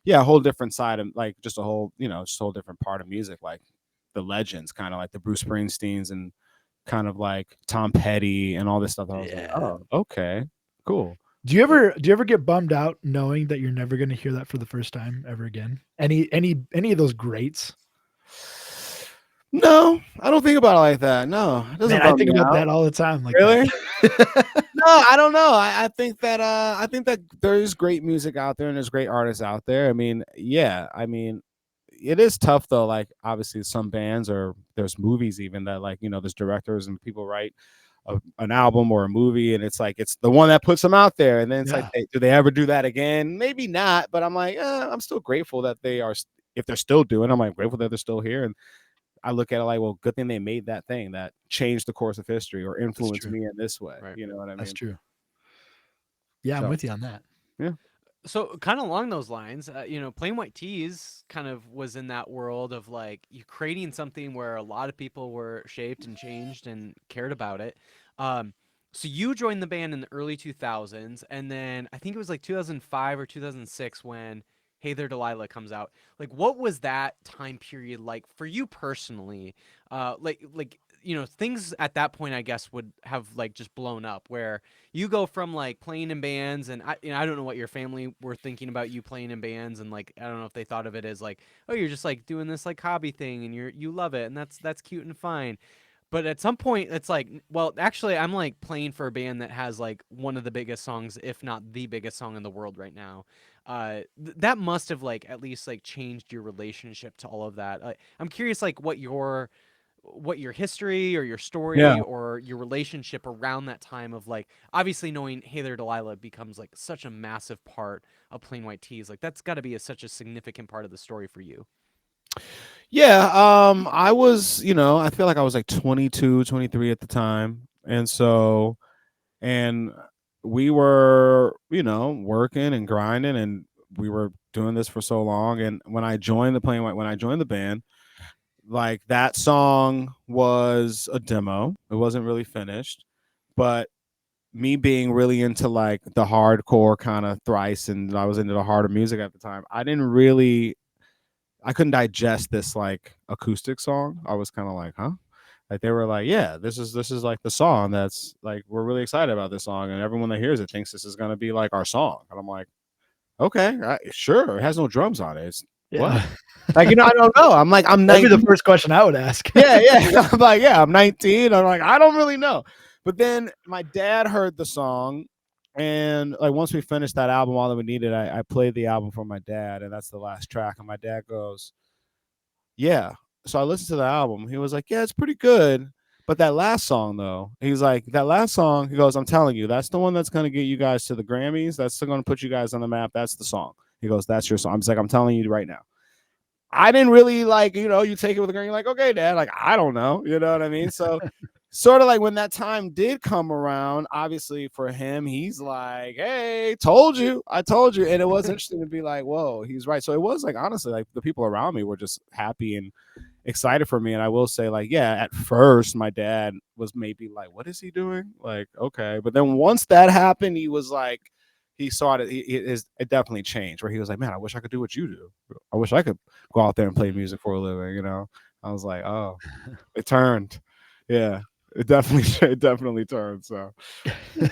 [SPEAKER 2] a whole different side of like just a whole just a whole different part of music, like the legends, kind of like the Bruce Springsteens and kind of like Tom Petty and all this stuff. I was like,
[SPEAKER 3] Yeah.
[SPEAKER 2] oh, okay, cool.
[SPEAKER 3] Do you ever get bummed out knowing that you're never going to hear that for the first time ever again? Any of those greats?
[SPEAKER 2] No, I don't think about it like that. No, it doesn't
[SPEAKER 3] Man, I
[SPEAKER 2] bum
[SPEAKER 3] think
[SPEAKER 2] me
[SPEAKER 3] about
[SPEAKER 2] out.
[SPEAKER 3] that all the time. Like
[SPEAKER 2] Really?
[SPEAKER 3] that.
[SPEAKER 2] No, I don't know. I think that there is great music out there and there's great artists out there. I mean, yeah. I mean, it is tough though. Like obviously some bands or there's movies even that like, there's directors and people write an album or a movie and it's like it's the one that puts them out there. And then it's like,
[SPEAKER 3] Yeah,
[SPEAKER 2] do they ever do that again? Maybe not, but I'm like, I'm still grateful that they are if they're still doing, I'm like grateful that they're still here. And I look at it like, well, good thing they made that thing that changed the course of history or
[SPEAKER 3] that's
[SPEAKER 2] influenced
[SPEAKER 3] true.
[SPEAKER 2] me in this way.
[SPEAKER 1] Right.
[SPEAKER 2] You know what I
[SPEAKER 3] That's
[SPEAKER 2] mean?
[SPEAKER 3] true. Yeah, I'm
[SPEAKER 2] So
[SPEAKER 3] with you on that.
[SPEAKER 2] yeah.
[SPEAKER 1] So kind of along those lines, Plain White Tees kind of was in that world of like you creating something where a lot of people were shaped and changed and cared about it. Um, so you joined the band in the early 2000s, and then I think it was like 2005 or 2006 when Hey There Delilah comes out. Like, what was that time period like for you personally? Things at that point I guess would have like just blown up where you go from like playing in bands and I don't know what your family were thinking about you playing in bands and like I don't know if they thought of it as like, oh, you're just like doing this like hobby thing and you love it and that's cute and fine. But at some point it's like, well, actually I'm like playing for a band that has like one of the biggest songs, if not the biggest song in the world right now. That must have like at least like changed your relationship to all of that. I'm curious like what your history or your
[SPEAKER 2] Yeah.
[SPEAKER 1] story or your relationship around that time of like obviously knowing Hey There Delilah becomes like such a massive part of Plain White Tees. Like that's got to be such a significant part of the story for you.
[SPEAKER 2] Yeah. I was, I feel like I was like 22, 23 at the time. And we were, working and grinding and we were doing this for so long. And when I joined when I joined the band, like that song was a demo. It wasn't really finished, but me being really into like the hardcore kind of thrice and I was into the harder music at the time. I couldn't digest this like acoustic song. I was kind of like, huh? Like they were like, yeah, this is like the song that's like we're really excited about this song and everyone that hears it thinks this is going to be like our song. And I'm like, okay, sure. It has no drums on it. It's what?
[SPEAKER 3] Yeah.
[SPEAKER 2] Like, I don't know. I'm like, I'm
[SPEAKER 3] That'd be
[SPEAKER 2] 19.
[SPEAKER 3] the first question I would ask.
[SPEAKER 2] Yeah. I'm like, yeah, I'm 19. I'm like, I don't really know. But then my dad heard the song, and like once we finished that album, all that we needed, I played the album for my dad, and that's the last track. And my dad goes, yeah. So I listened to the album. He was like, yeah, it's pretty good. But that last song, though, he's like, that last song, he goes, I'm telling you, that's the one that's going to get you guys to the Grammys. That's going to put you guys on the map. That's the song. He goes, that's your song. I'm just like, I'm telling you right now. I didn't really like, you take it with a grain. You're like, okay, dad, like, I don't know. You know what I mean? So sort of like when that time did come around, obviously for him, he's like, hey, I told you. And it was interesting to be like, whoa, he's right. So it was like, honestly, like the people around me were just happy and excited for me. And I will say, like, yeah, at first my dad was maybe like, what is he doing? Like, okay. But then once that happened, he was like, he saw it. It definitely changed. Where he was like, "Man, I wish I could do what you do. I wish I could go out there and play music for a living." I was like, "Oh, it turned. Yeah, it definitely turned." So,
[SPEAKER 1] Yeah,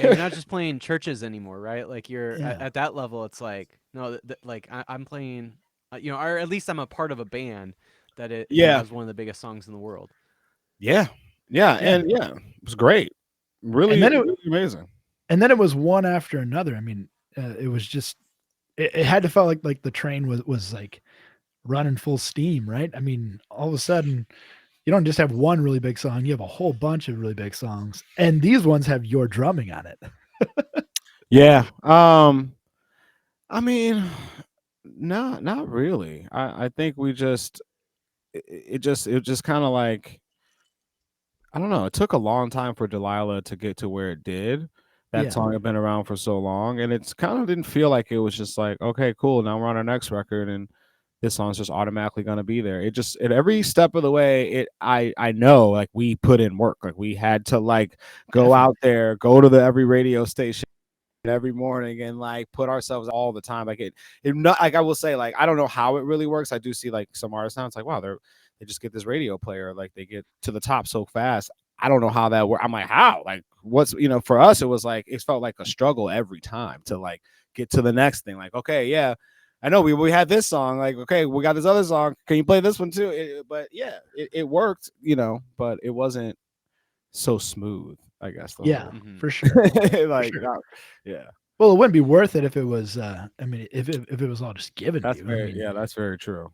[SPEAKER 1] you're not just playing churches anymore, right? Like you're
[SPEAKER 3] Yeah.
[SPEAKER 1] at that level. It's like no, like I'm playing, or at least I'm a part of a band that it
[SPEAKER 2] yeah,
[SPEAKER 1] has one of the biggest songs in the world.
[SPEAKER 2] yeah, yeah,
[SPEAKER 3] Yeah.
[SPEAKER 2] and yeah, it was great.
[SPEAKER 3] And
[SPEAKER 2] Really,
[SPEAKER 3] then it
[SPEAKER 2] really amazing.
[SPEAKER 3] and then it was one after another. I mean, it was just it had to feel like the train was like running full steam, right? I mean, all of a sudden you don't just have one really big song, you have a whole bunch of really big songs. And these ones have your drumming on it.
[SPEAKER 2] Yeah. I mean, not really. I think we just it just kind of like I don't know. It took a long time for Delilah to get to where it did. That
[SPEAKER 3] Yeah.
[SPEAKER 2] song had been around for so long, and it's kind of didn't feel like it was just like, okay, cool. Now we're on our next record, and this song's just automatically going to be there. It just at every step of the way, I know like we put in work. Like we had to like go
[SPEAKER 3] Definitely.
[SPEAKER 2] out there, go to the every radio station every morning and like put ourselves all the time. Like it not like I will say like I don't know how it really works. I do see like some artists now. It's like wow, they just get this radio player, like they get to the top so fast. I don't know how that works. I'm like how like what's for us it was like it felt like a struggle every time to like get to the next thing. Like okay, yeah. I know we had this song, like okay, we got this other song. Can you play this one too? But yeah, it worked, but it wasn't so smooth. I guess the
[SPEAKER 3] Yeah,
[SPEAKER 2] whole
[SPEAKER 1] Hmm.
[SPEAKER 3] for sure. For
[SPEAKER 2] like
[SPEAKER 3] sure.
[SPEAKER 2] yeah.
[SPEAKER 3] Well, it wouldn't be worth it if it was. I mean, if it was all just given to
[SPEAKER 2] That's
[SPEAKER 3] you. I
[SPEAKER 2] very
[SPEAKER 3] mean,
[SPEAKER 2] that's very true.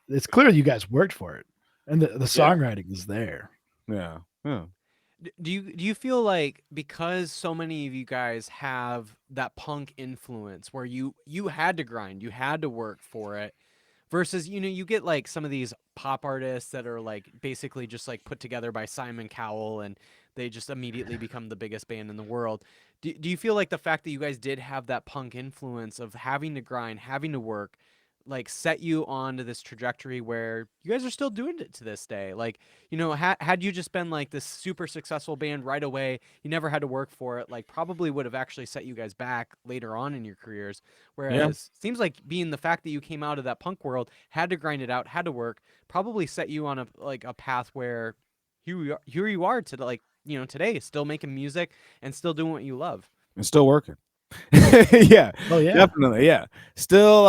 [SPEAKER 3] it's clear you guys worked for it, and the
[SPEAKER 2] Yeah.
[SPEAKER 3] songwriting is there.
[SPEAKER 2] Yeah. Yeah.
[SPEAKER 1] Do you feel like because so many of you guys have that punk influence where you had to grind, you had to work for it, versus you get like some of these pop artists that are like basically just like put together by Simon Cowell and they just immediately become the biggest band in the world. Do you feel like the fact that you guys did have that punk influence of having to grind, having to work, like set you onto this trajectory where you guys are still doing it to this day? Like, had you just been like this super successful band right away, you never had to work for it, like probably would have actually set you guys back later on in your careers.
[SPEAKER 2] Yeah.
[SPEAKER 1] Whereas seems like being the fact that you came out of that punk world, had to grind it out, had to work, probably set you on a path where here you are to like, today still making music and still doing what you love.
[SPEAKER 2] It's still working. Yeah.
[SPEAKER 3] Oh yeah,
[SPEAKER 2] Definitely. Yeah. Still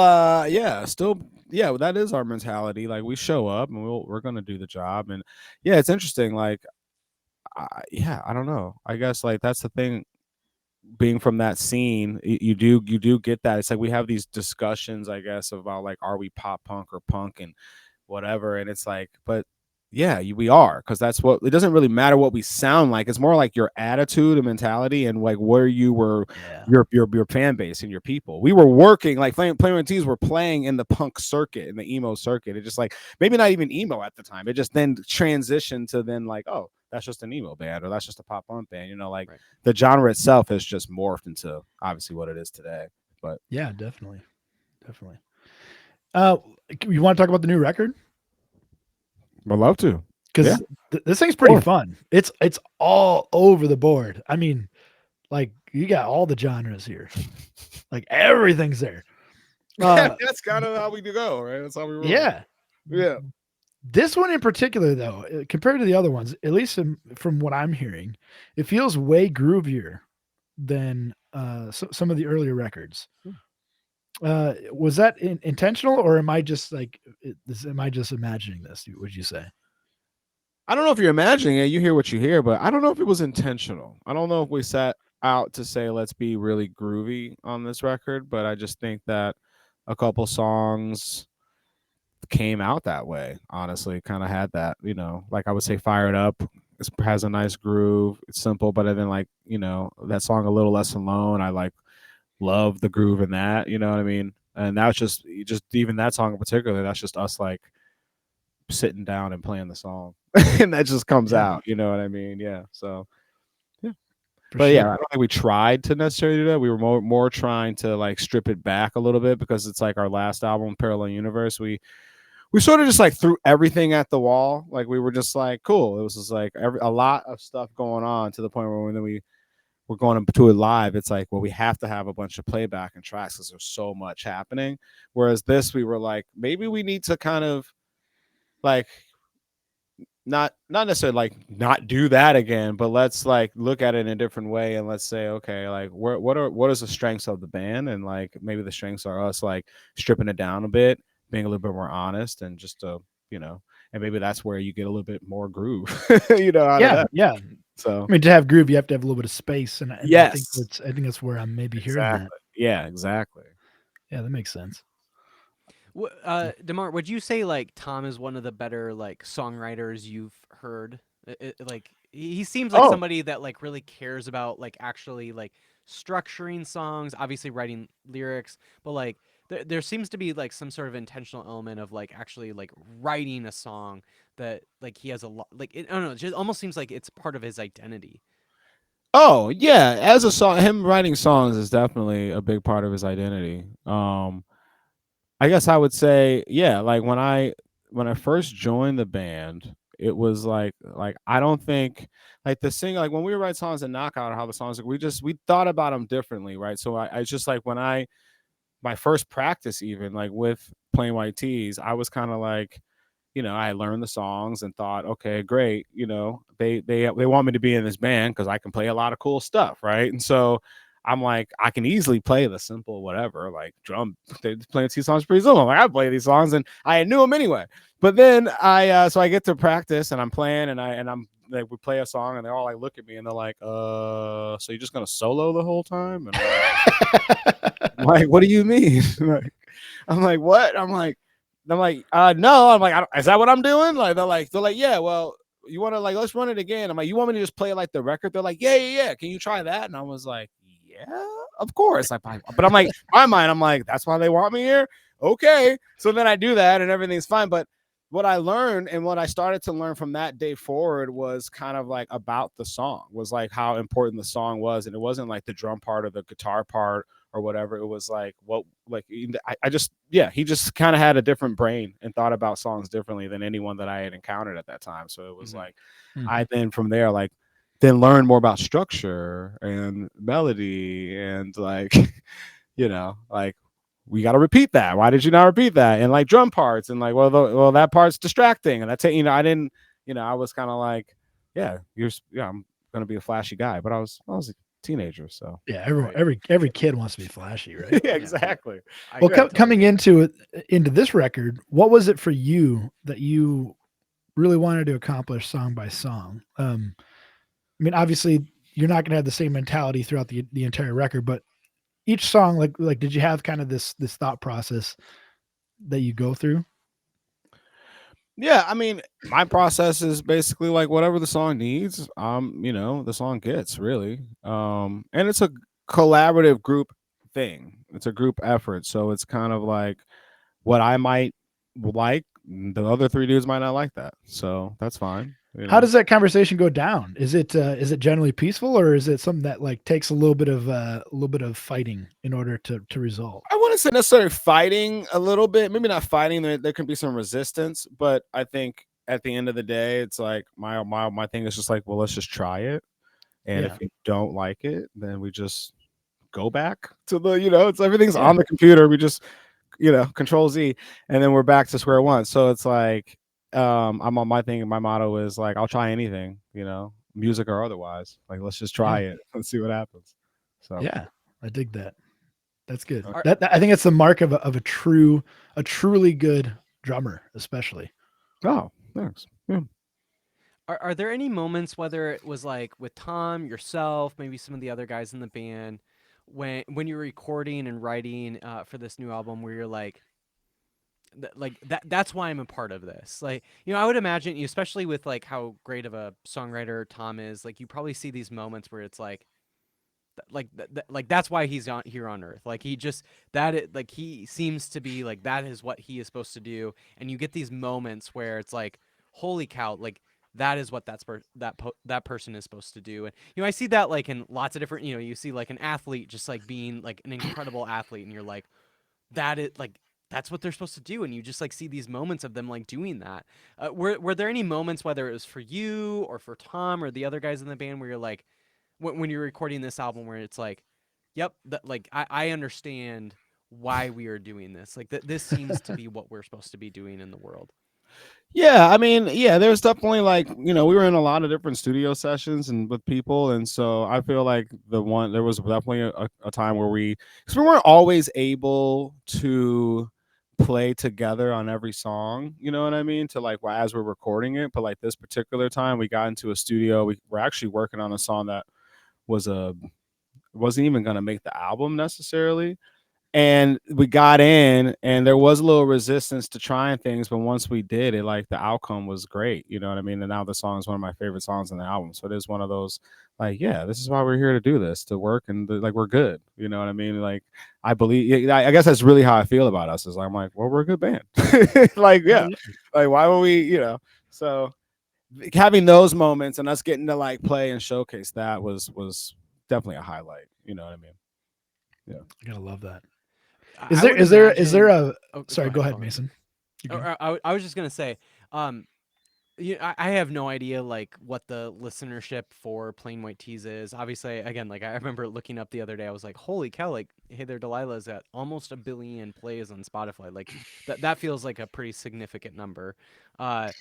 [SPEAKER 2] yeah, still yeah, that is our mentality. Like we show up and we're going to do the job and yeah, it's interesting like yeah, I don't know. I guess like that's the thing being from that scene, you do get that. It's like we have these discussions, I guess, about like are we pop punk or punk and whatever, and it's like, but yeah, we are because that's what it doesn't really matter what we sound like. It's more like your attitude and mentality and like where you were,
[SPEAKER 3] yeah,
[SPEAKER 2] your fan base and your people. We were working like PlainWhiteTs were playing in the punk circuit in the emo circuit. It just like maybe not even emo at the time. It just then transitioned to then like oh that's just an emo band or that's just a pop punk band. Like
[SPEAKER 1] Right.
[SPEAKER 2] the genre itself has just morphed into obviously what it is today. But
[SPEAKER 3] yeah, definitely, definitely. Uh, you want to talk about the new record?
[SPEAKER 2] I'd love to. Yeah,
[SPEAKER 3] Because this thing's
[SPEAKER 2] of
[SPEAKER 3] pretty
[SPEAKER 2] course.
[SPEAKER 3] fun. It's all over the board. I mean, like you got all the genres here. Like everything's there.
[SPEAKER 2] That's kind of how we do go, right? That's how we roll.
[SPEAKER 3] Yeah.
[SPEAKER 2] Yeah.
[SPEAKER 3] This one in particular, though, compared to the other ones, at least from what I'm hearing, it feels way groovier than some of the earlier records. Was that intentional, or am I just like, am I just imagining this? Would you say?
[SPEAKER 2] I don't know if you're imagining it. You hear what you hear, but I don't know if it was intentional. I don't know if we set out to say let's be really groovy on this record, but I just think that a couple songs came out that way. Honestly, kind of had that, like I would say, "Fire It Up" has a nice groove. It's simple, but then like that song "A Little Less Alone," I like love the groove in that. You know what I mean? And that's just even that song in particular. That's just us like sitting down and playing the song, and that just comes
[SPEAKER 3] Yeah,
[SPEAKER 2] out. You know what I mean? Yeah. So yeah,
[SPEAKER 3] for
[SPEAKER 2] but yeah, I
[SPEAKER 3] sure.
[SPEAKER 2] don't think we tried to necessarily do that. We were more trying to like strip it back a little bit because it's like our last album, Parallel Universe. We sort of just like threw everything at the wall. Like we were just like, cool. It was just like a lot of stuff going on to the point where when we were going to it live, it's like, well, we have to have a bunch of playback and tracks because there's so much happening. Whereas this, we were like, maybe we need to kind of like not necessarily like not do that again, but let's like look at it in a different way and let's say, okay, like what is the strengths of the band, and like maybe the strengths are us like stripping it down a bit, being a little bit more honest, and just you know, and maybe that's where you get a little bit more groove, out of
[SPEAKER 3] Yeah,
[SPEAKER 2] that.
[SPEAKER 3] yeah.
[SPEAKER 2] So
[SPEAKER 3] I mean, to have groove, you have to have a little bit of space, and
[SPEAKER 2] yes,
[SPEAKER 3] I think that's where I'm maybe hearing that.
[SPEAKER 2] exactly. Yeah, exactly.
[SPEAKER 3] Yeah, that makes sense.
[SPEAKER 1] Demar, would you say like Tom is one of the better like songwriters you've heard? Like he seems like
[SPEAKER 2] Oh,
[SPEAKER 1] somebody that like really cares about like actually like structuring songs, obviously writing lyrics, but like there seems to be like some sort of intentional element of like actually like writing a song that like he has a lot like I don't know, it just almost seems like it's part of his identity.
[SPEAKER 2] oh yeah. As a song, him writing songs is definitely a big part of his identity. I guess I would say, yeah, like when I first joined the band, it was like I don't think like the sing like when we write songs and knockout or how the songs like, we thought about them differently, right? So I just like when I my first practice even like with Plain White Tees, I was kind of like, I learned the songs and thought, okay, great, they want me to be in this band because I can play a lot of cool stuff, right? And so I'm like, I can easily play the simple whatever, like drum. They playing these songs pretty simple. Like I play these songs and I knew them anyway. But then so I get to practice and I'm playing and I'm like we play a song and they all like look at me and they're like, so you're just gonna solo the whole time? And I'm like, what do you mean? Like, I'm like, what? I'm like, no. I'm like, is that what I'm doing? Like, they're like, yeah. Well, you want to like, let's run it again. I'm like, you want me to just play like the record? They're like, yeah. Can you try that? And I was like, yeah, of course. But I'm like, my mind, I'm like, that's why they want me here. Okay. So then I do that and everything's fine. But what I learned and what I started to learn from that day forward was kind of like about the song, was like how important the song was. And it wasn't like the drum part or the guitar part or whatever. It was like what like I just yeah, he just kind of had a different brain and thought about songs differently than anyone that I had encountered at that time. So it was
[SPEAKER 1] Mhm.
[SPEAKER 2] like I
[SPEAKER 3] Mhm.
[SPEAKER 2] then from there like then learned more about structure and melody and like like we got to repeat that. Why did you not repeat that? And like drum parts and like well that part's distracting and that's it. I didn't I was kind of like I'm gonna be a flashy guy, but I was a teenager, so
[SPEAKER 3] Yeah, everyone,
[SPEAKER 1] Right.
[SPEAKER 3] every kid wants to be flashy, right?
[SPEAKER 2] yeah,
[SPEAKER 1] Yeah.
[SPEAKER 2] exactly.
[SPEAKER 1] I
[SPEAKER 3] Well,
[SPEAKER 1] I totally
[SPEAKER 3] coming
[SPEAKER 1] get that.
[SPEAKER 3] into this record, what was it for you that you really wanted to accomplish song by song? I mean, obviously, you're not going to have the same mentality throughout the entire record, but each song, like, did you have kind of this thought process that you go through?
[SPEAKER 2] Yeah, I mean, my process is basically like whatever the song needs, the song gets really. And it's a collaborative group thing. It's a group effort. So it's kind of like what I might like, the other three dudes might not like that. So that's fine.
[SPEAKER 3] How does that conversation go down? Is it generally peaceful, or is it something that like takes a little bit of fighting in order to resolve?
[SPEAKER 2] I wouldn't say necessarily fighting a little bit. Maybe not fighting. There can be some resistance, but I think at the end of the day, it's like my thing is just like, well, let's just try it. And
[SPEAKER 3] Yeah,
[SPEAKER 2] if you don't like it, then we just go back to it's everything's
[SPEAKER 3] yeah,
[SPEAKER 2] on the computer. We just, control Z and then we're back to square one. So it's like, I'm on my thing. My motto is like, I'll try anything, music or otherwise. Like, let's just
[SPEAKER 3] yeah,
[SPEAKER 2] try it. Let's see what happens. So,
[SPEAKER 3] yeah. I dig that. That's good.
[SPEAKER 2] uh,
[SPEAKER 1] Are
[SPEAKER 3] I think that's the mark of a truly good drummer, especially.
[SPEAKER 2] oh, thanks. Yeah.
[SPEAKER 1] are there any moments, whether it was like with Tom, yourself, maybe some of the other guys in the band, when you're recording and writing for this new album, where you're like, that's why I'm a part of this. Like, I would imagine, especially with like how great of a songwriter Tom is, like you probably see these moments where it's like like that's why he's on here on earth. Like he just like he seems to be like that is what he is supposed to do, and you get these moments where it's like, holy cow, like that is what that person is supposed to do. And I see that like in lots of different, you see like an athlete just like being like an incredible athlete, and you're like, that is like that's what they're supposed to do, and you just like see these moments of them like doing that. Were there any moments, whether it was for you or for Tom or the other guys in the band, where you're like, when you're recording this album, where it's like, yep, like I understand why we are doing this. Like this seems to be what we're supposed to be doing in the world.
[SPEAKER 2] Yeah, I mean, yeah, there's definitely like, we were in a lot of different studio sessions and with people. And so I feel like there was definitely a time where because we weren't always able to play together on every song, you know what I mean? To like, as we're recording it. But like this particular time, we got into a studio. We were actually working on a song that was wasn't even going to make the album necessarily, and we got in and there was a little resistance to trying things, but once we did it, like the outcome was great, you know what I mean? And now the song is one of my favorite songs on the album. So it is one of those like, yeah, this is why we're here to do this, to work, and like we're good, you know what I mean? Like I believe, I guess that's really how I feel about us, is like, I'm like, well, we're a good band. Like,
[SPEAKER 3] Oh
[SPEAKER 2] yeah,
[SPEAKER 3] yeah,
[SPEAKER 2] like why would we, so having those moments and us getting to like play and showcase that was definitely a highlight, you know what I mean? Yeah.
[SPEAKER 3] I gotta love that. Is
[SPEAKER 1] I
[SPEAKER 3] there
[SPEAKER 1] would
[SPEAKER 3] is there
[SPEAKER 1] imagine.
[SPEAKER 3] a
[SPEAKER 1] Oh, go
[SPEAKER 3] sorry, go
[SPEAKER 1] ahead,
[SPEAKER 3] ahead,
[SPEAKER 1] Colin.
[SPEAKER 3] Mason. You're good.
[SPEAKER 1] I was just gonna say, um, I have no idea like what the listenership for Plain White Tees is. Obviously, again, like I remember looking up the other day, I was like, "Holy cow!" Like, Hey There, Delilah is at almost 1 billion plays on Spotify. Like, that feels like a pretty significant number. Uh,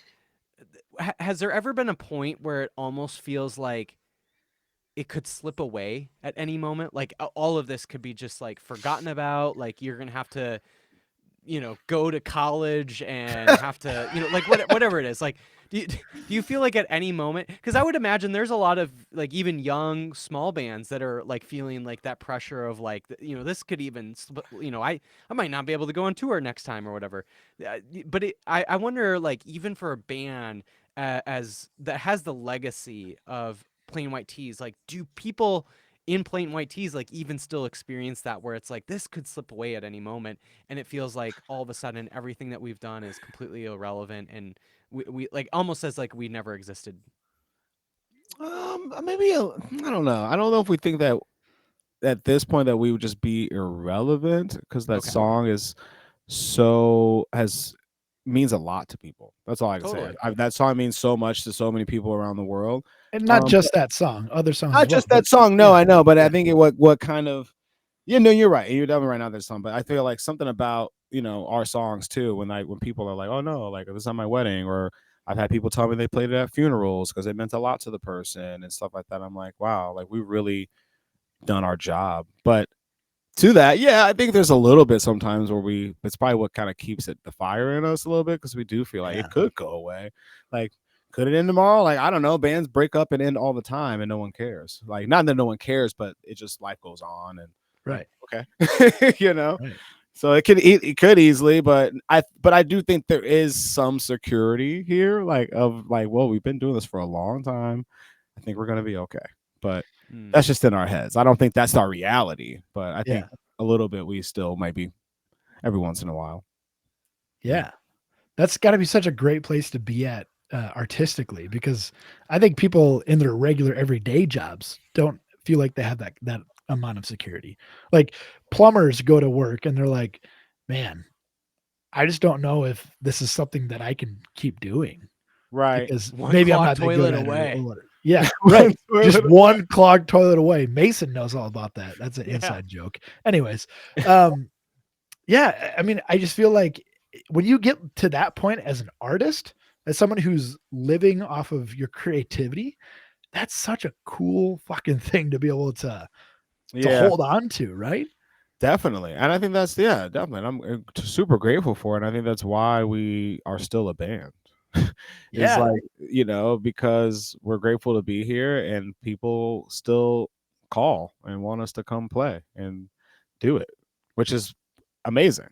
[SPEAKER 1] has there ever been a point where it almost feels like it could slip away at any moment? Like all of this could be just like forgotten about. Like you're gonna have to go to college and have to, like whatever it is. Like, do you feel like at any moment? Because I would imagine there's a lot of like even young small bands that are like feeling like that pressure of like, this could even, I might not be able to go on tour next time or whatever. But I wonder like even for a band as that has the legacy of Plain White Tees, like do people in Plain White Tees like even still experience that where it's like this could slip away at any moment and it feels like all of a sudden everything that we've done is completely irrelevant and we like almost as like we never existed.
[SPEAKER 2] Maybe I don't know. I don't know if we think that at this point that we would just be irrelevant because that
[SPEAKER 1] Okay.
[SPEAKER 2] song is so has means a lot to people. That's all I can say.
[SPEAKER 1] Totally.
[SPEAKER 2] That song means so much to so many people around the world.
[SPEAKER 3] And not
[SPEAKER 2] But
[SPEAKER 3] just that song, other songs as
[SPEAKER 2] not
[SPEAKER 3] well.
[SPEAKER 2] just
[SPEAKER 3] But
[SPEAKER 2] that song. No,
[SPEAKER 3] yeah,
[SPEAKER 2] I know, but I
[SPEAKER 3] yeah,
[SPEAKER 2] think what kind of no, you're right. You're definitely right now. There's some, but I feel like something about our songs too. When people are like, oh no, like this is at my wedding, or I've had people tell me they played it at funerals because it meant a lot to the person and stuff like that. I'm like, wow, like we really done our job. But to that, yeah, I think there's a little bit sometimes where it's probably what kind of keeps the fire in us a little bit because we do feel like
[SPEAKER 3] yeah,
[SPEAKER 2] it could go away. Like, could it end tomorrow? Like, I don't know. Bands break up and end all the time and no one cares. Like, not that no one cares, but it just life goes on and like,
[SPEAKER 3] right,
[SPEAKER 2] okay,
[SPEAKER 3] right,
[SPEAKER 2] So it could easily, but I do think there is some security here, like of like, well, we've been doing this for a long time. I think we're gonna be okay. But
[SPEAKER 1] Hmm.
[SPEAKER 2] that's just in our heads. I don't think that's our reality, but I think
[SPEAKER 3] yeah,
[SPEAKER 2] a little bit we still might be every once in a while. Yeah.
[SPEAKER 3] yeah. That's got to be such a great place to be at artistically, because I think people in their regular everyday jobs don't feel like they have that amount of security. Like plumbers go to work and they're like, "Man, I just don't know if this is something that I can keep doing
[SPEAKER 2] Right.
[SPEAKER 3] because
[SPEAKER 1] One
[SPEAKER 3] maybe I'm
[SPEAKER 1] clogged
[SPEAKER 3] not that good
[SPEAKER 1] toilet
[SPEAKER 3] at it or
[SPEAKER 1] away.
[SPEAKER 3] whatever." Yeah, right.
[SPEAKER 2] One
[SPEAKER 3] Just
[SPEAKER 2] toilet away.
[SPEAKER 3] one clogged toilet away. Mason knows all about that. That's an
[SPEAKER 1] Yeah.
[SPEAKER 3] inside joke. Anyways, um, yeah, I mean, I just feel like when you get to that point as an artist, as someone who's living off of your creativity, that's such a cool fucking thing to be able to
[SPEAKER 2] Yeah,
[SPEAKER 3] hold on to, right?
[SPEAKER 2] definitely. And I think that's definitely. And I'm super grateful for it. And I think that's why we are still a band. Is
[SPEAKER 3] Yeah.
[SPEAKER 2] like, because we're grateful to be here and people still call and want us to come play and do it, which is amazing.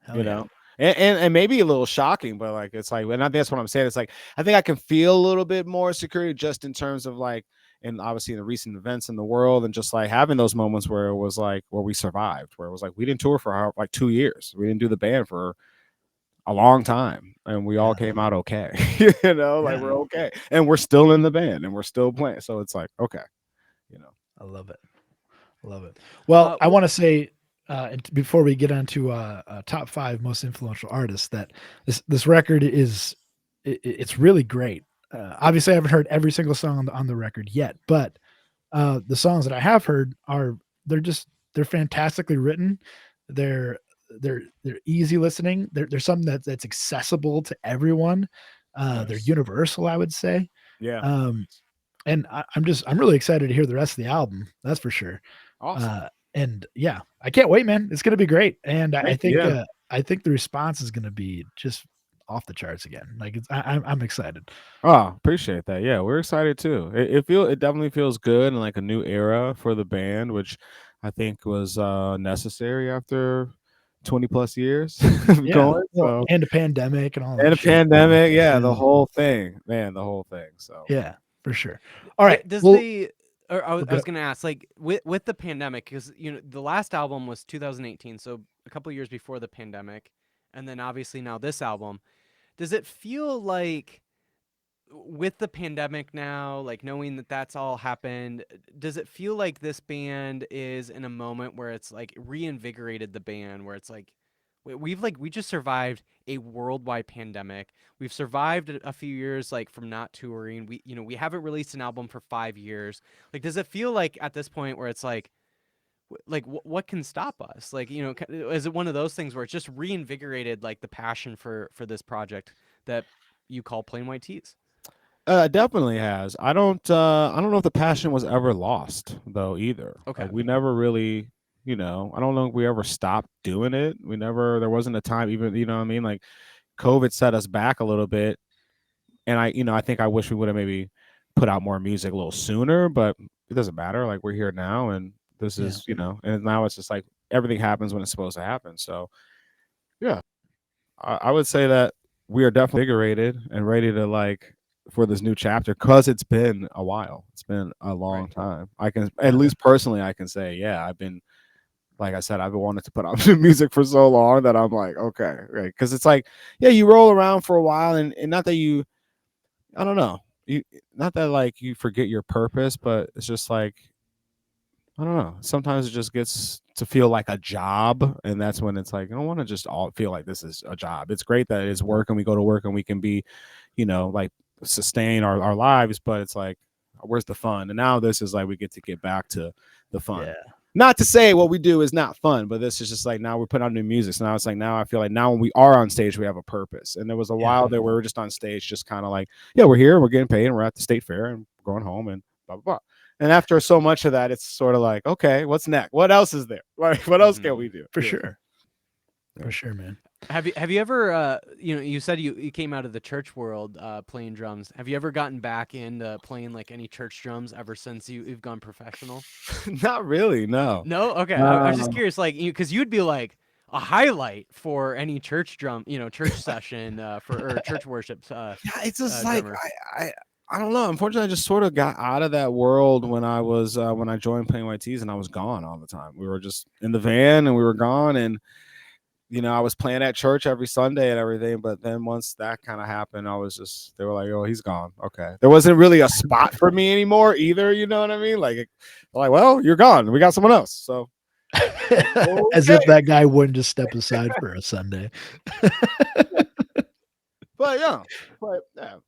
[SPEAKER 3] Hell
[SPEAKER 2] you
[SPEAKER 3] yeah.
[SPEAKER 2] know and maybe a little shocking, but like it's like, and I think that's what I'm saying. It's like I think I can feel a little bit more security just in terms of like, and obviously in the recent events in the world and just like having those moments where it was like where we survived, where it was like we didn't tour for like 2 years, we didn't do the band for a long time, and we all
[SPEAKER 3] Yeah.
[SPEAKER 2] came out okay. Like
[SPEAKER 3] Yeah.
[SPEAKER 2] we're okay and we're still in the band and we're still playing, so it's like okay you know
[SPEAKER 3] I love it. Love it. Well, I
[SPEAKER 1] Well,
[SPEAKER 3] want to say before we get on to top five most influential artists, that this record is it's really great. Obviously, I haven't heard every single song on the record yet, but the songs that I have heard they're just they're fantastically written. They're they're easy listening. They're something that's accessible to everyone. They're
[SPEAKER 2] nice.
[SPEAKER 3] universal, I would say.
[SPEAKER 2] Yeah,
[SPEAKER 3] Um, and I'm really excited to hear the rest of the album. That's for sure.
[SPEAKER 2] awesome.
[SPEAKER 3] And yeah, I can't wait, man. It's gonna be great. And
[SPEAKER 2] Thank you. Yeah.
[SPEAKER 3] I think the response is gonna be just off the charts again. Like I'm excited.
[SPEAKER 2] Oh, appreciate that. Yeah, we're excited too. It definitely feels good and like a new era for the band, which I think was necessary after 20 plus years
[SPEAKER 3] Yeah.
[SPEAKER 2] going.
[SPEAKER 3] Well,
[SPEAKER 2] So
[SPEAKER 3] and a pandemic and all
[SPEAKER 2] and
[SPEAKER 3] that
[SPEAKER 2] a
[SPEAKER 3] shit.
[SPEAKER 2] pandemic, yeah, the
[SPEAKER 3] Yeah.
[SPEAKER 2] whole thing, man, the whole thing. So
[SPEAKER 3] Yeah, for sure. All right.
[SPEAKER 1] does
[SPEAKER 3] Well,
[SPEAKER 1] the or
[SPEAKER 3] we'll
[SPEAKER 1] I
[SPEAKER 3] go.
[SPEAKER 1] was gonna ask, like with the pandemic, because the last album was 2018, so a couple years before the pandemic, and then obviously now this album. Does it feel like with the pandemic now, like knowing that that's all happened, does it feel like this band is in a moment where it's like reinvigorated the band, where it's like we just survived a worldwide pandemic. We've survived a few years like from not touring. We haven't released an album for 5 years. Like, does it feel like at this point where it's like what can stop us? Like, is it one of those things where it's just reinvigorated like the passion for this project that you call Plain White Tees?
[SPEAKER 2] Definitely has. I don't know if the passion was ever lost though either.
[SPEAKER 1] Okay.
[SPEAKER 2] Like we never really, I don't know if we ever stopped doing it. There wasn't a time even, you know what I mean? Like COVID set us back a little bit. And I think I wish we would have maybe put out more music a little sooner, but it doesn't matter. Like we're here now and this
[SPEAKER 3] Yeah.
[SPEAKER 2] is, and now it's just like everything happens when it's supposed to happen. So yeah, I would say that we are definitely invigorated and ready to like for this new chapter because it's been a while. It's been a long
[SPEAKER 1] Right.
[SPEAKER 2] time. I can at least personally I can say, yeah, I've been like I said, I've been wanting to put out new music for so long that I'm like, okay, right. Because it's like, yeah, you roll around for a while and not that you I don't know. You not that like you forget your purpose, but it's just like I don't know. Sometimes it just gets to feel like a job, and that's when it's like I don't want to just all feel like this is a job. It's great that it's work and we go to work and we can be, like sustain our lives, but it's like where's the fun? And now this is like we get back to the fun.
[SPEAKER 3] Yeah.
[SPEAKER 2] Not to say what we do is not fun, but this is just like now we're putting out new music. So now it's like now I feel like now when we are on stage, we have a purpose. And there was a while there where we were just on stage, just kind of like, yeah, we're here, we're getting paid, and we're at the state fair and we're going home and blah blah blah. And after so much of that, it's sort of like, okay, what's next? What else is there? Like, what else can we do?
[SPEAKER 3] For
[SPEAKER 2] Yeah.
[SPEAKER 3] sure.
[SPEAKER 2] Yeah.
[SPEAKER 3] For sure, man.
[SPEAKER 1] Have you ever you said you came out of the church world playing drums. Have you ever gotten back into playing like any church drums ever since you've gone professional?
[SPEAKER 2] Not really, no.
[SPEAKER 1] No? Okay. I was just curious, like, because you'd be like a highlight for any church church session or church worship.
[SPEAKER 2] Yeah, it's just like
[SPEAKER 1] Drummer.
[SPEAKER 2] I don't know. Unfortunately, I just sort of got out of that world when I was when I joined PlainWhiteTs, and I was gone all the time. We were just in the van and we were gone, and I was playing at church every Sunday and everything. But then once that kind of happened, I was just they were like, "Oh, he's gone." Okay, there wasn't really a spot for me anymore either. You know what I mean? Like, well, you're gone. We got someone else. So
[SPEAKER 3] As if that guy wouldn't just step aside for a Sunday.
[SPEAKER 2] But yeah,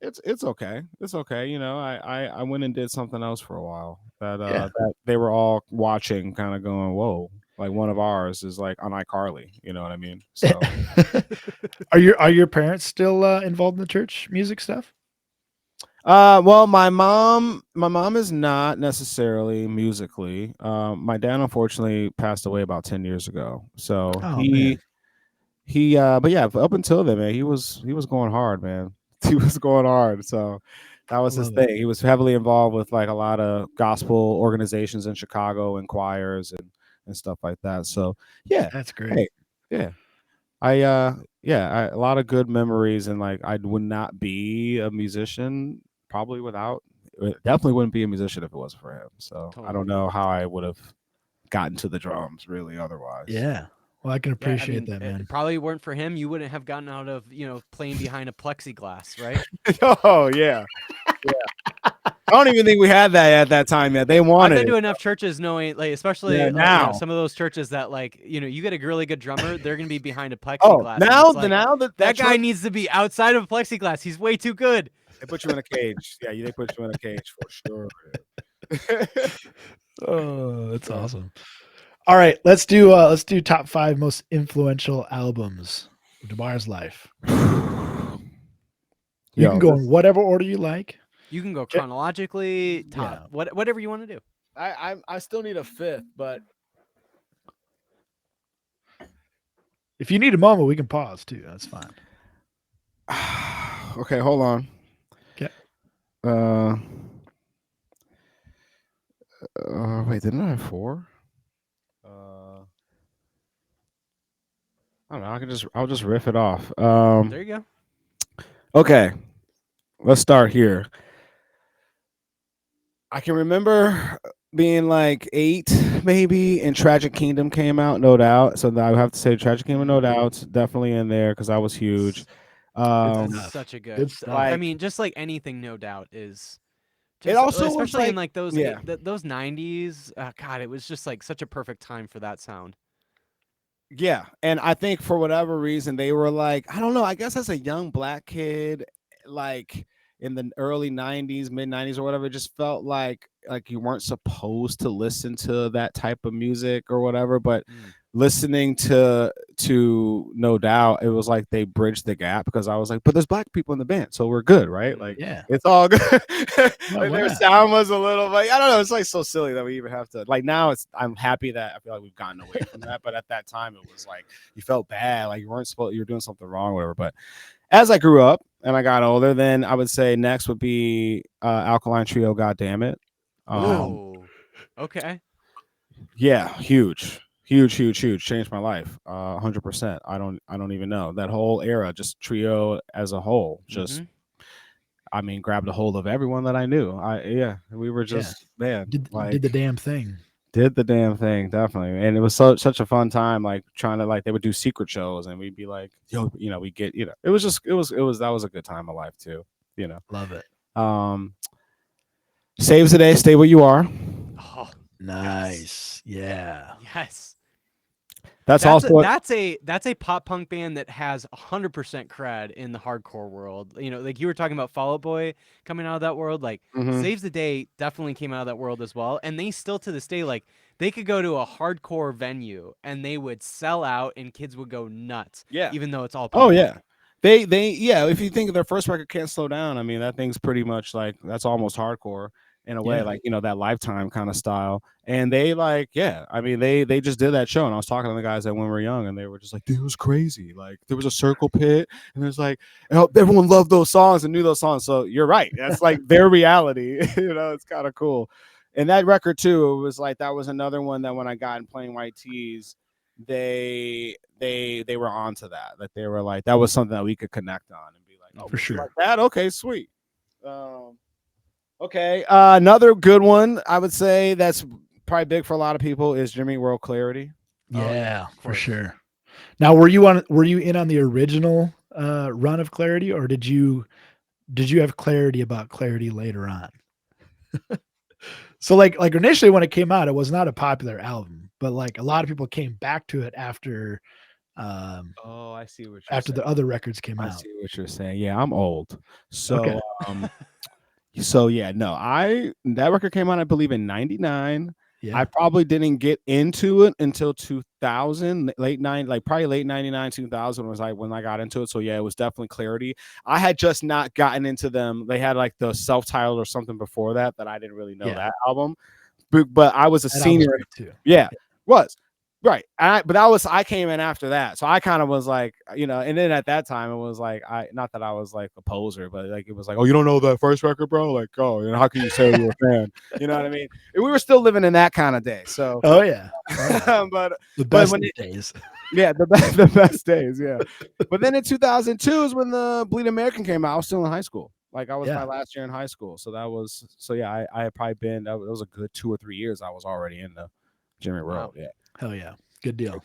[SPEAKER 2] it's okay. It's okay. I went and did something else for a while that they were all watching, kind of going, "Whoa!" Like one of ours is like on iCarly. You know what I mean? So
[SPEAKER 3] Are your parents still involved in the church music stuff?
[SPEAKER 2] well, my mom is not necessarily musically. My dad unfortunately passed away about 10 years ago. So
[SPEAKER 3] Oh man.
[SPEAKER 2] but yeah, up until then, man, he was going hard, man. He was going hard. So that was his
[SPEAKER 3] Love it.
[SPEAKER 2] thing. He was heavily involved with like a lot of gospel organizations in Chicago and choirs and stuff like that. So yeah,
[SPEAKER 3] That's great.
[SPEAKER 2] hey, yeah. A lot of good memories, and like I would not be a musician probably without definitely wouldn't be a musician if it wasn't for him. So I don't
[SPEAKER 1] Totally.
[SPEAKER 2] know how I would have gotten to the drums really otherwise.
[SPEAKER 3] Yeah. Well, I can
[SPEAKER 1] Yeah, I
[SPEAKER 3] appreciate
[SPEAKER 1] mean,
[SPEAKER 3] that, man.
[SPEAKER 1] it probably weren't for him, you wouldn't have gotten out of playing behind a plexiglass, right?
[SPEAKER 2] Oh yeah. I don't even think we had that at that time yet. They
[SPEAKER 1] I've
[SPEAKER 2] wanted
[SPEAKER 1] been to
[SPEAKER 2] it.
[SPEAKER 1] enough churches knowing, like, especially
[SPEAKER 2] Yeah, now.
[SPEAKER 1] some of those churches that, like, you get a really good drummer, they're gonna be behind a
[SPEAKER 2] Oh,
[SPEAKER 1] plexiglass. And it's like,
[SPEAKER 2] now
[SPEAKER 1] that guy needs to be outside of a plexiglass. He's way too good.
[SPEAKER 2] they put you in a cage. Yeah, they put you in a cage for sure.
[SPEAKER 3] Oh, that's
[SPEAKER 2] Yeah.
[SPEAKER 3] awesome. All right, let's do top 5 most influential albums of Demar's life. You can go in whatever order you like.
[SPEAKER 1] You can go chronologically,
[SPEAKER 3] Yeah.
[SPEAKER 1] whatever you want to do.
[SPEAKER 2] I still need a fifth, but
[SPEAKER 3] If you need a moment, we can pause too. That's fine.
[SPEAKER 2] okay, hold on.
[SPEAKER 3] Okay.
[SPEAKER 2] Wait, didn't I have 4? I don't know. I'll just riff it off.
[SPEAKER 1] There you go.
[SPEAKER 2] Okay, let's start here. I can remember being like 8, maybe, and Tragic Kingdom came out, no doubt. So I would have to say Tragic Kingdom, no doubt, definitely in there because I was huge.
[SPEAKER 1] That's
[SPEAKER 3] enough.
[SPEAKER 1] such a
[SPEAKER 3] Good
[SPEAKER 1] good.
[SPEAKER 3] stuff.
[SPEAKER 1] I
[SPEAKER 2] like
[SPEAKER 1] mean, just like anything, no doubt is.
[SPEAKER 2] it
[SPEAKER 1] Just
[SPEAKER 2] also was
[SPEAKER 1] especially in
[SPEAKER 2] like
[SPEAKER 1] like those
[SPEAKER 2] yeah.
[SPEAKER 1] those 90s, God, it was just like such a perfect time for that sound.
[SPEAKER 2] Yeah, and I think for whatever reason they were like, I don't know, I guess as a young black kid, like in the early 90s, mid 90s or whatever, it just felt like you weren't supposed to listen to that type of music or whatever, but
[SPEAKER 1] Mm.
[SPEAKER 2] listening to No Doubt, it was like they bridged the gap because I was like, but there's black people in the band, so we're good, right? Like
[SPEAKER 3] Yeah.
[SPEAKER 2] it's all good.
[SPEAKER 3] No,
[SPEAKER 2] Like
[SPEAKER 3] why
[SPEAKER 2] their
[SPEAKER 3] not?
[SPEAKER 2] sound was a little like I don't know, it's like so silly that we even have to like now it's I'm happy that I feel like we've gotten away from that. But at that time it was like you felt bad, like you weren't supposed you were doing something wrong, or whatever. But as I grew up and I got older, then I would say next would be Alkaline Trio, God Damn It. Um
[SPEAKER 1] Oh, okay.
[SPEAKER 2] yeah, huge, changed my life 100%. I don't even know that whole era, just Trio as a whole, just
[SPEAKER 1] Mm-hmm.
[SPEAKER 2] I mean grabbed a hold of everyone that I knew. Yeah, we were
[SPEAKER 3] Yeah.
[SPEAKER 2] just man
[SPEAKER 3] Did
[SPEAKER 2] like
[SPEAKER 3] the damn thing.
[SPEAKER 2] did the damn thing, definitely. And it was such a fun time, like trying to like they would do secret shows and we'd be like, yo, we get, it was just it was that was a good time of life too, you know.
[SPEAKER 3] Love it.
[SPEAKER 2] Um Saves the day, stay what you are.
[SPEAKER 1] Oh, yes,
[SPEAKER 3] Nice. Yeah.
[SPEAKER 1] yes.
[SPEAKER 2] That's also what
[SPEAKER 1] That's a pop punk band that has 100% cred in the hardcore world. You know, like you were talking about Fall Out Boy coming out of that world. Like
[SPEAKER 2] mhm.
[SPEAKER 1] Saves the Day definitely came out of that world as well. And they still to this day, like they could go to a hardcore venue and they would sell out and kids would go nuts,
[SPEAKER 2] Yeah.
[SPEAKER 1] even though it's all
[SPEAKER 2] Oh
[SPEAKER 1] pop
[SPEAKER 2] yeah.
[SPEAKER 1] punk.
[SPEAKER 2] They yeah, if you think of their first record Can't Slow Down, I mean that thing's pretty much like that's almost hardcore in a way,
[SPEAKER 3] Yeah.
[SPEAKER 2] like that Lifetime kind of style. And they like, yeah, I mean they just did that show and I was talking to the guys that when we were young and they were just like, dude, it was crazy. Like there was a circle pit and there's like everyone loved those songs and knew those songs. So you're right. That's like their reality. It's kind of cool. And that record too, it was like that was another one that when I got in Plain White Tees, they were onto that. That they were like that was something that we could connect on and be like, oh,
[SPEAKER 3] For
[SPEAKER 2] you
[SPEAKER 3] sure.
[SPEAKER 2] like that? Okay, sweet. Okay, another good one I would say that's probably big for a lot of people is Jimmy World Clarity.
[SPEAKER 1] Oh yeah,
[SPEAKER 3] Yeah,
[SPEAKER 1] of
[SPEAKER 3] for
[SPEAKER 1] course.
[SPEAKER 3] sure. Now, were you in on the original run of Clarity, or did you have clarity about Clarity later on? So like initially when it came out, it was not a popular album, but like a lot of people came back to it um
[SPEAKER 2] Oh, I see what you're
[SPEAKER 3] after
[SPEAKER 2] saying.
[SPEAKER 3] the other records came
[SPEAKER 2] I
[SPEAKER 3] out.
[SPEAKER 2] see what you're saying. Yeah, I'm old,
[SPEAKER 3] Okay.
[SPEAKER 2] so so yeah, no, I that record came out I believe in '99. I
[SPEAKER 3] Yeah.
[SPEAKER 2] probably didn't get into it until 2000, like probably late 99, 2000 was like when I got into it. So yeah, it was definitely Clarity. I had just not gotten into them. They had like the self-titled or something before that I didn't really know
[SPEAKER 3] Yeah.
[SPEAKER 2] that album. But I was a
[SPEAKER 3] That album's
[SPEAKER 2] senior.
[SPEAKER 3] great too.
[SPEAKER 2] Yeah, was right. But I came in after that, so I kind of was like, and then at that time it was like I not that I was like a poser, but like it was like, oh, you don't know that first record, bro? Like, oh, how can you say you're a fan? You know what I mean? And we were still living in that kind of day, so.
[SPEAKER 3] Oh yeah. Oh, yeah.
[SPEAKER 2] but
[SPEAKER 3] The
[SPEAKER 2] but
[SPEAKER 3] best
[SPEAKER 2] when
[SPEAKER 3] of days.
[SPEAKER 2] yeah, the best days, yeah. But then in 2002 is when the Bleed American came out. I was still in high school. Like I was my
[SPEAKER 3] Yeah.
[SPEAKER 2] last year in high school, so that was yeah. I had probably been that was a good 2 or 3 years. I was already in the Jimmy
[SPEAKER 1] Wow.
[SPEAKER 2] World, yeah.
[SPEAKER 3] Hell yeah. Good deal.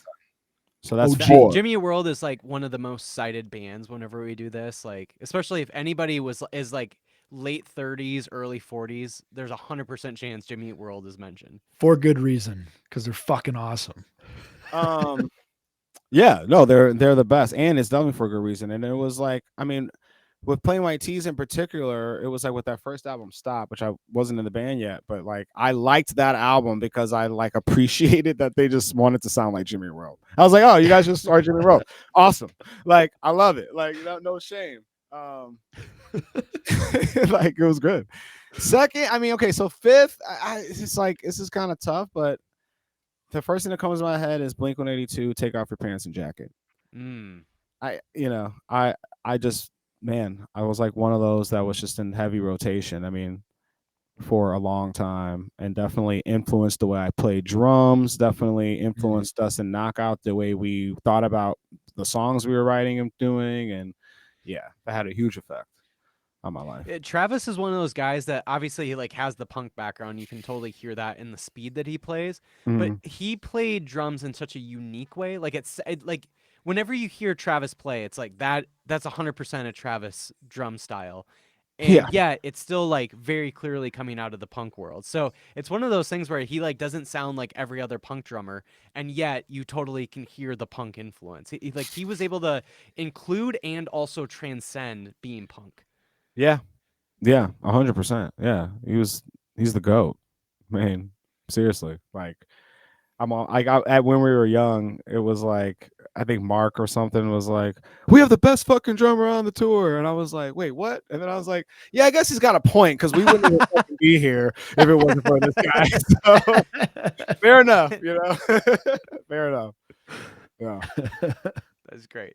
[SPEAKER 2] So that's
[SPEAKER 3] OG.
[SPEAKER 2] four.
[SPEAKER 1] Jimmy Eat World is like one of the most cited bands whenever we do this. Like, especially if anybody is like late 30s, early 40s, there's 100% chance Jimmy Eat World is mentioned.
[SPEAKER 3] For good reason, because they're fucking awesome.
[SPEAKER 2] Um, yeah, no, they're the best, and it's definitely for a good reason. And it was like, I mean, with Plain White Tees in particular, it was like with that first album, Stop, which I wasn't in the band yet, but like I liked that album because I like appreciated that they just wanted to sound like Jimmy World. I was like, oh, you guys just are Jimmy World, awesome. Like I love it. Like no shame. Like it was good. Second, I mean, okay, so fifth, it's just like this is kind of tough, but the first thing that comes to my head is Blink-182, Take Off Your Pants and Jacket.
[SPEAKER 1] Mm.
[SPEAKER 2] I just man, I was like one of those that was just in heavy rotation. I mean, for a long time, and definitely influenced the way I played drums. Definitely influenced us in Knockout the way we thought about the songs we were writing and doing, and yeah, that had a huge effect on my life.
[SPEAKER 1] Travis is one of those guys that obviously he like has the punk background. You can totally hear that in the speed that he plays. But
[SPEAKER 2] Mhm.
[SPEAKER 1] he played drums in such a unique way. Like like whenever you hear Travis play, it's like that's 100% a Travis drum style.
[SPEAKER 2] Yeah.
[SPEAKER 1] And yet it's still like very clearly coming out of the punk world. So it's one of those things where he like doesn't sound like every other punk drummer, and yet you totally can hear the punk influence. Like he was able to include and also transcend being punk.
[SPEAKER 2] Yeah. Yeah. 100%. Yeah. He's the GOAT. Man, seriously. Like I'm all like when we were young, it was like I think Mark or something was like, "We have the best fucking drummer on the tour," and I was like, "Wait, what?" And then I was like, "Yeah, I guess he's got a point because we wouldn't even fucking be here if it wasn't for this guy." So fair enough, you know. Fair enough. Yeah.
[SPEAKER 1] That's great.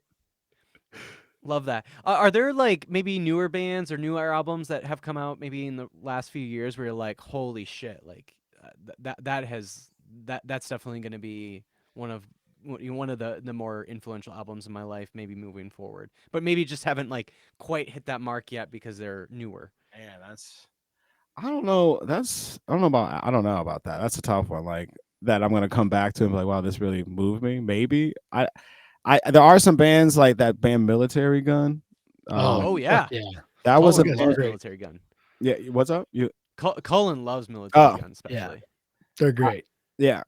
[SPEAKER 1] Love that. Are there like maybe newer bands or newer albums that have come out maybe in the last few years where you're like, holy shit, like that's definitely going to be one of one of the more influential albums in my life, maybe moving forward, but maybe just haven't like quite hit that mark yet because they're newer.
[SPEAKER 2] Man, that's I don't know. I don't know about that. That's a tough one. Like that I'm gonna come back to and be like, wow, this really moved me. Maybe. I there are some bands like that band Military Gun.
[SPEAKER 1] Oh
[SPEAKER 3] Fuck
[SPEAKER 1] yeah,
[SPEAKER 3] yeah.
[SPEAKER 2] That was a
[SPEAKER 1] Cullen
[SPEAKER 3] guys are
[SPEAKER 1] loves
[SPEAKER 3] great.
[SPEAKER 1] Military Gun.
[SPEAKER 2] yeah, what's up? You
[SPEAKER 1] Cullen loves Military
[SPEAKER 2] oh
[SPEAKER 1] Gun,
[SPEAKER 3] Yeah.
[SPEAKER 1] especially.
[SPEAKER 3] They're
[SPEAKER 2] I,
[SPEAKER 3] great.
[SPEAKER 2] yeah.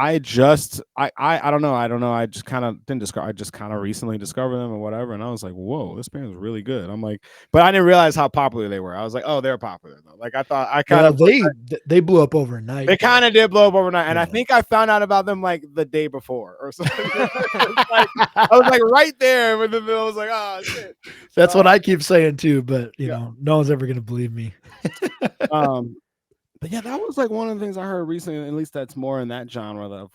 [SPEAKER 2] I just I don't know. I don't know. I just kind of didn't discover I just kind of recently discovered them or whatever. And I was like, whoa, this band is really good. I'm like, but I didn't realize how popular they were. I was like, oh, they're popular though. Like I thought I kind
[SPEAKER 3] Well,
[SPEAKER 2] of
[SPEAKER 3] they blew up overnight.
[SPEAKER 2] they kind of did blow up overnight, and I
[SPEAKER 3] Yeah.
[SPEAKER 2] think I found out about them like the day before or something. Like, I was like right there, but then I was like, oh shit.
[SPEAKER 3] That's what I keep saying too, but you
[SPEAKER 2] Yeah.
[SPEAKER 3] know, no one's ever gonna believe me.
[SPEAKER 2] Um, but yeah, that was like one of the things I heard recently. At least that's more in that genre that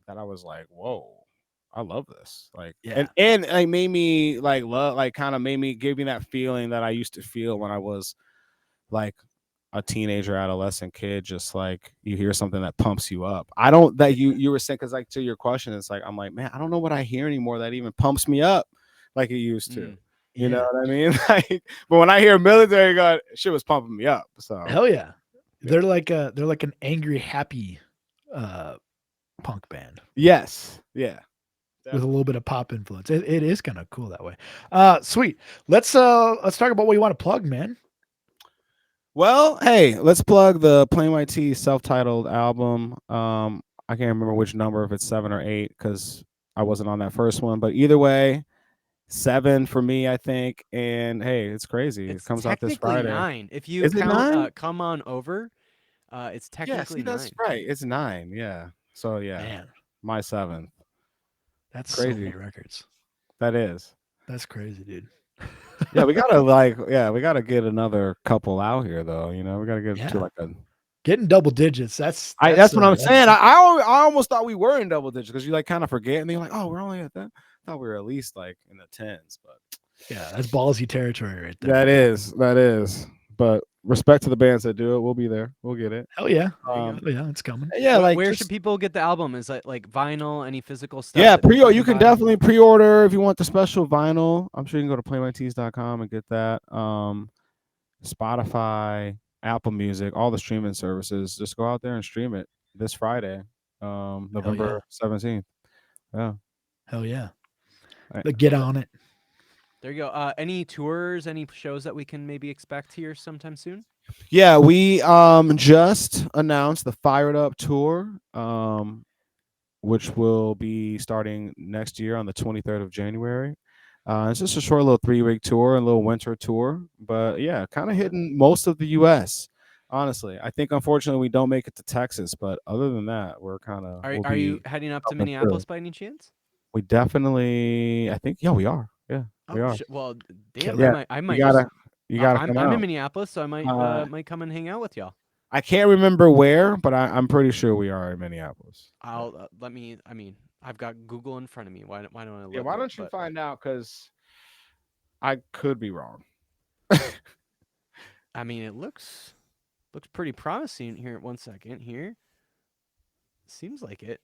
[SPEAKER 2] that I was like, whoa, I love this. Like,
[SPEAKER 3] Yeah.
[SPEAKER 2] and like made me like love, like kind of made me give me that feeling that I used to feel when I was like a teenager, adolescent kid, just like you hear something that pumps you up. I don't that you were saying because like to your question, it's like I'm like, man, I don't know what I hear anymore that even pumps me up like it used to. You know
[SPEAKER 3] Yeah.
[SPEAKER 2] what I mean? Like, but when I hear Military Gun, shit was pumping me up. So
[SPEAKER 3] Hell yeah.
[SPEAKER 2] Yeah.
[SPEAKER 3] They're like an angry, happy punk band
[SPEAKER 2] yes, yeah,
[SPEAKER 3] with a
[SPEAKER 2] definitely.
[SPEAKER 3] little bit of pop influence. It is kind of cool that way. Sweet. Let's talk about what you want to plug, man.
[SPEAKER 2] Well, hey, let's plug the PlainWhiteTs self-titled album. I can't remember which number, if it's 7 or 8, because I wasn't on that first one. But either way, 7 for me, I think. And hey, it's crazy. It
[SPEAKER 1] It's
[SPEAKER 2] comes out this
[SPEAKER 1] technically
[SPEAKER 2] Friday.
[SPEAKER 1] 9 if you
[SPEAKER 2] Is it
[SPEAKER 1] count
[SPEAKER 2] 9?
[SPEAKER 1] Come On Over. It's
[SPEAKER 2] Yeah, see,
[SPEAKER 1] technically
[SPEAKER 2] that's
[SPEAKER 1] 9.
[SPEAKER 2] right. It's 9. Yeah. So yeah,
[SPEAKER 3] Man,
[SPEAKER 2] my 7th.
[SPEAKER 3] that's so
[SPEAKER 2] Crazy.
[SPEAKER 3] many records.
[SPEAKER 2] That is.
[SPEAKER 3] That's crazy, dude.
[SPEAKER 2] Yeah, we gotta get another couple out here though. We gotta get to
[SPEAKER 3] Yeah.
[SPEAKER 2] like a.
[SPEAKER 3] Getting double digits. That's
[SPEAKER 2] That's what I'm saying. I almost thought we were in double digits because you like kind of forget and then you're like, oh, we're only at that. I thought we were at least like in the 10s, but
[SPEAKER 3] yeah, that's ballsy territory right there.
[SPEAKER 2] that is. But respect to the bands that do it. We'll be there. We'll get it.
[SPEAKER 3] Hell yeah.
[SPEAKER 1] There you go.
[SPEAKER 3] Hell yeah, it's coming.
[SPEAKER 2] Yeah, like
[SPEAKER 1] Where
[SPEAKER 2] just,
[SPEAKER 1] should people get the album? Is that like vinyl, any physical stuff?
[SPEAKER 2] yeah,
[SPEAKER 1] that people
[SPEAKER 2] pre. You can
[SPEAKER 1] buy?
[SPEAKER 2] definitely pre-order if you want the special vinyl. I'm sure you can go to plainwhitet's.com and get that. Spotify, Apple Music, all the streaming services. Just go out there and stream it this Friday, November 17th. Yeah.
[SPEAKER 3] Hell yeah.
[SPEAKER 2] Right.
[SPEAKER 3] But get on it.
[SPEAKER 1] There you go. Any tours, any shows that we can maybe expect here sometime soon?
[SPEAKER 2] Yeah, we just announced the Fired Up tour, which will be starting next year on the 23rd of January. It's just a short little 3-week tour, a little winter tour, but yeah, kind of hitting most of the U.S. Honestly, I think unfortunately we don't make it to Texas, but other than that, we're kind of.
[SPEAKER 1] Are you heading up to
[SPEAKER 2] coming through.
[SPEAKER 1] Minneapolis by any chance?
[SPEAKER 2] We definitely, I think, yeah, we are. Yeah, we are.
[SPEAKER 1] Well, damn,
[SPEAKER 2] Yeah,
[SPEAKER 1] I might
[SPEAKER 2] you gotta,
[SPEAKER 1] just.
[SPEAKER 2] you gotta
[SPEAKER 1] I'm
[SPEAKER 2] come
[SPEAKER 1] in
[SPEAKER 2] out.
[SPEAKER 1] Minneapolis, so I might might come and hang out with y'all.
[SPEAKER 2] I can't remember where, but I'm pretty sure we are in Minneapolis.
[SPEAKER 1] I'll let me. I mean, I've got Google in front of me. Why don't I look?
[SPEAKER 2] Yeah, why
[SPEAKER 1] it,
[SPEAKER 2] don't you
[SPEAKER 1] but-
[SPEAKER 2] find out? Because I could be wrong.
[SPEAKER 1] I mean, it looks pretty promising here. 1 second here. Seems like it.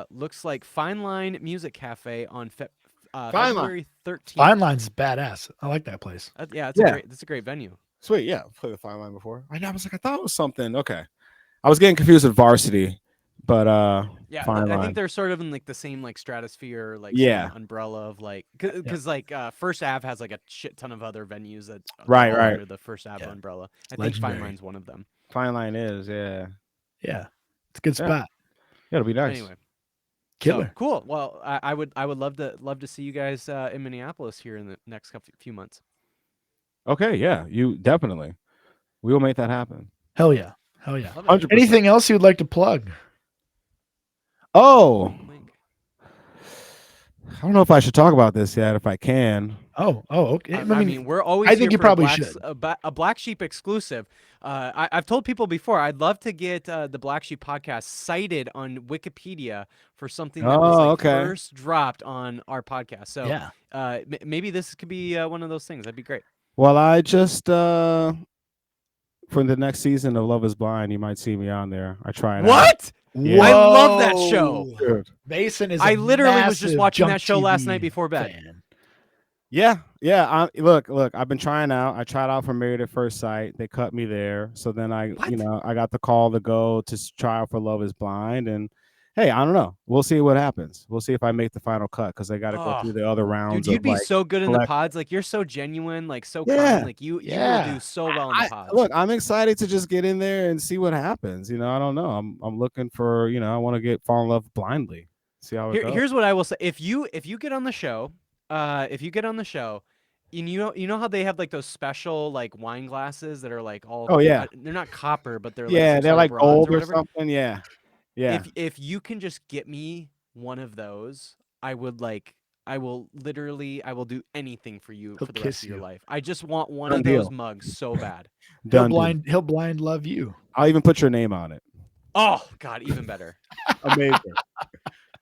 [SPEAKER 1] Looks like Fine Line Music Cafe on February 13th.
[SPEAKER 3] Fine Line's badass. I like that place.
[SPEAKER 1] Yeah, it's a great venue.
[SPEAKER 2] Sweet, yeah, I've played the Fine Line before. I was like, I thought it was something. Okay, I was getting confused with Varsity, but
[SPEAKER 1] Yeah,
[SPEAKER 2] Fine
[SPEAKER 1] I think
[SPEAKER 2] Line.
[SPEAKER 1] they're sort of in like the same like stratosphere, like
[SPEAKER 2] Yeah.
[SPEAKER 1] same umbrella of like, because like First Ave has like a shit ton of other venues that they're
[SPEAKER 2] Right,
[SPEAKER 1] all
[SPEAKER 2] right.
[SPEAKER 1] under the First Ave
[SPEAKER 3] Yeah.
[SPEAKER 1] umbrella. I
[SPEAKER 3] It's
[SPEAKER 1] think Fine
[SPEAKER 3] legendary.
[SPEAKER 1] Line's one of them.
[SPEAKER 2] Fine Line is, yeah.
[SPEAKER 3] Yeah, it's a good
[SPEAKER 2] Yeah.
[SPEAKER 3] spot.
[SPEAKER 2] Yeah, it'll be nice.
[SPEAKER 1] Anyway,
[SPEAKER 3] Killer.
[SPEAKER 1] so cool. Well, I would love to see you guys in Minneapolis here in the next few months.
[SPEAKER 2] Okay, yeah, you definitely. We will make that happen.
[SPEAKER 3] Hell yeah. Hell yeah.
[SPEAKER 1] Love it.
[SPEAKER 2] 100%.
[SPEAKER 3] Anything else you'd like to plug?
[SPEAKER 2] Oh,
[SPEAKER 1] Wink, wink.
[SPEAKER 2] I don't know if I should talk about this yet. If I can.
[SPEAKER 3] Oh, okay.
[SPEAKER 1] I mean, we're always
[SPEAKER 3] I
[SPEAKER 1] here
[SPEAKER 3] think you
[SPEAKER 1] for
[SPEAKER 3] probably
[SPEAKER 1] a
[SPEAKER 3] should.
[SPEAKER 1] a Black Sheep exclusive. I've told people before I'd love to get the Black Sheep podcast cited on Wikipedia for something that was
[SPEAKER 2] Oh,
[SPEAKER 1] like
[SPEAKER 2] okay.
[SPEAKER 1] first dropped on our podcast. So
[SPEAKER 3] Yeah.
[SPEAKER 1] maybe this could be one of those things. That'd be great.
[SPEAKER 2] Well, I just for the next season of Love Is Blind, you might see me on there. I try it out.
[SPEAKER 1] What?
[SPEAKER 2] Yeah.
[SPEAKER 1] I love that show.
[SPEAKER 3] Whoa.
[SPEAKER 2] Dude.
[SPEAKER 3] Mason is.
[SPEAKER 1] I
[SPEAKER 3] a
[SPEAKER 1] literally was just
[SPEAKER 3] massive
[SPEAKER 1] watching that
[SPEAKER 3] Junk
[SPEAKER 1] show last
[SPEAKER 3] TV
[SPEAKER 1] night before bed.
[SPEAKER 3] fan.
[SPEAKER 2] Yeah, yeah. Look. I've been trying out. I tried out for Married at First Sight. They cut me there. So then I got the call to go to try out for Love Is Blind. And hey, I don't know. We'll see what happens. We'll see if I make the final cut because they got to go
[SPEAKER 1] Oh,
[SPEAKER 2] through the other rounds.
[SPEAKER 1] Dude, you'd
[SPEAKER 2] of,
[SPEAKER 1] be
[SPEAKER 2] like,
[SPEAKER 1] so good in the
[SPEAKER 2] collect-
[SPEAKER 1] pods. Like you're so genuine, like so
[SPEAKER 2] Yeah.
[SPEAKER 1] kind. Like you will do so well in the pods.
[SPEAKER 2] Look, I'm excited to just get in there and see what happens. I don't know. I'm looking for. I want to fall in love blindly. See how it goes.
[SPEAKER 1] Here's what I will say: if you get on the show, and you know how they have like those special like wine glasses that are like all
[SPEAKER 2] Oh, yeah.
[SPEAKER 1] they're not copper, but they're
[SPEAKER 2] Yeah,
[SPEAKER 1] like
[SPEAKER 2] they're like
[SPEAKER 1] bronze
[SPEAKER 2] gold or
[SPEAKER 1] whatever.
[SPEAKER 2] something. Yeah, yeah.
[SPEAKER 1] If you can just get me one of those, I will do anything for you
[SPEAKER 3] He'll
[SPEAKER 1] for the rest
[SPEAKER 3] kiss
[SPEAKER 1] of your
[SPEAKER 3] you.
[SPEAKER 1] life. I just want one
[SPEAKER 2] Done
[SPEAKER 1] of those
[SPEAKER 2] deal.
[SPEAKER 1] mugs so bad.
[SPEAKER 2] Done deal.
[SPEAKER 3] He'll blind love you.
[SPEAKER 2] I'll even put your name on it.
[SPEAKER 1] Oh God, even better.
[SPEAKER 2] Amazing.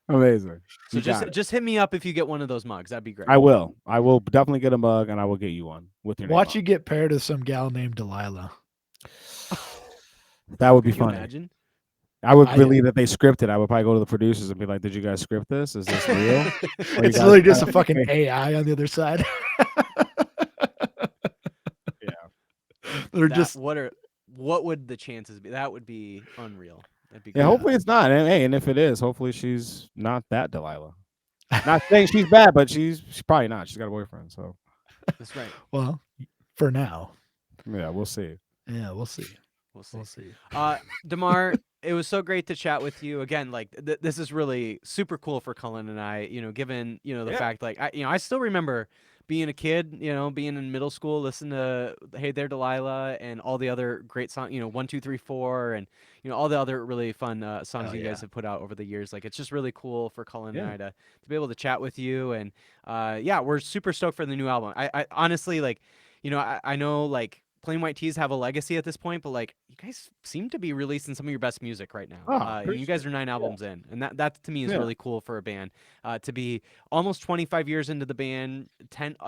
[SPEAKER 2] Amazing.
[SPEAKER 1] So
[SPEAKER 2] You got it.
[SPEAKER 1] just hit me up if you get one of those mugs. That'd be great.
[SPEAKER 2] I will. I will definitely get a mug, and I will get you one with your name.
[SPEAKER 3] Watch
[SPEAKER 2] on
[SPEAKER 3] you get paired with some gal named Delilah.
[SPEAKER 2] it. That would be
[SPEAKER 1] Can you
[SPEAKER 2] funny.
[SPEAKER 1] imagine?
[SPEAKER 2] I would
[SPEAKER 3] I-
[SPEAKER 2] believe that they scripted. I would probably go to the producers and be like, "Did you guys script this? Is this real?" Or you
[SPEAKER 3] It's
[SPEAKER 2] guys
[SPEAKER 3] literally just a
[SPEAKER 2] kinda-
[SPEAKER 3] fucking AI on the other side. They're just
[SPEAKER 1] What would the chances be? That would be unreal. That'd be
[SPEAKER 2] Yeah,
[SPEAKER 1] great.
[SPEAKER 2] hopefully it's not. And hey, and if it is, hopefully she's not that Delilah. Not saying she's bad, but she's probably not. She's got a boyfriend, so
[SPEAKER 1] That's right.
[SPEAKER 3] well, for now.
[SPEAKER 2] yeah, we'll see.
[SPEAKER 3] Yeah, we'll see.
[SPEAKER 1] We'll see.
[SPEAKER 3] We'll see.
[SPEAKER 1] Demar, it was so great to chat with you again. Like this is really super cool for Cullen and I. Given the
[SPEAKER 2] Yeah.
[SPEAKER 1] fact like I still remember being a kid. Being in middle school, listening to Hey There Delilah and all the other great songs. 1, 2, 3, 4, and all the other really fun songs you guys have put out over the years. Like it's just really cool for Cullen and I to be able to chat with you. And yeah, we're super stoked for the new album. I honestly like, I know like PlainWhiteTs have a legacy at this point, but like you guys seem to be releasing some of your best music right now. And you guys are 9 albums in, and that to me is really cool for a band to be almost 25 years into the band,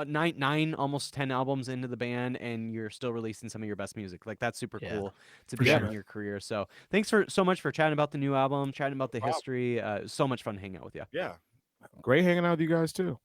[SPEAKER 1] 9 almost 10 albums into the band, and you're still releasing some of your best music. Like that's super cool to be at in your career. So thanks so much for chatting about the new album, chatting about the history. It was so much fun hanging out with you.
[SPEAKER 2] Yeah, great hanging out with you guys too.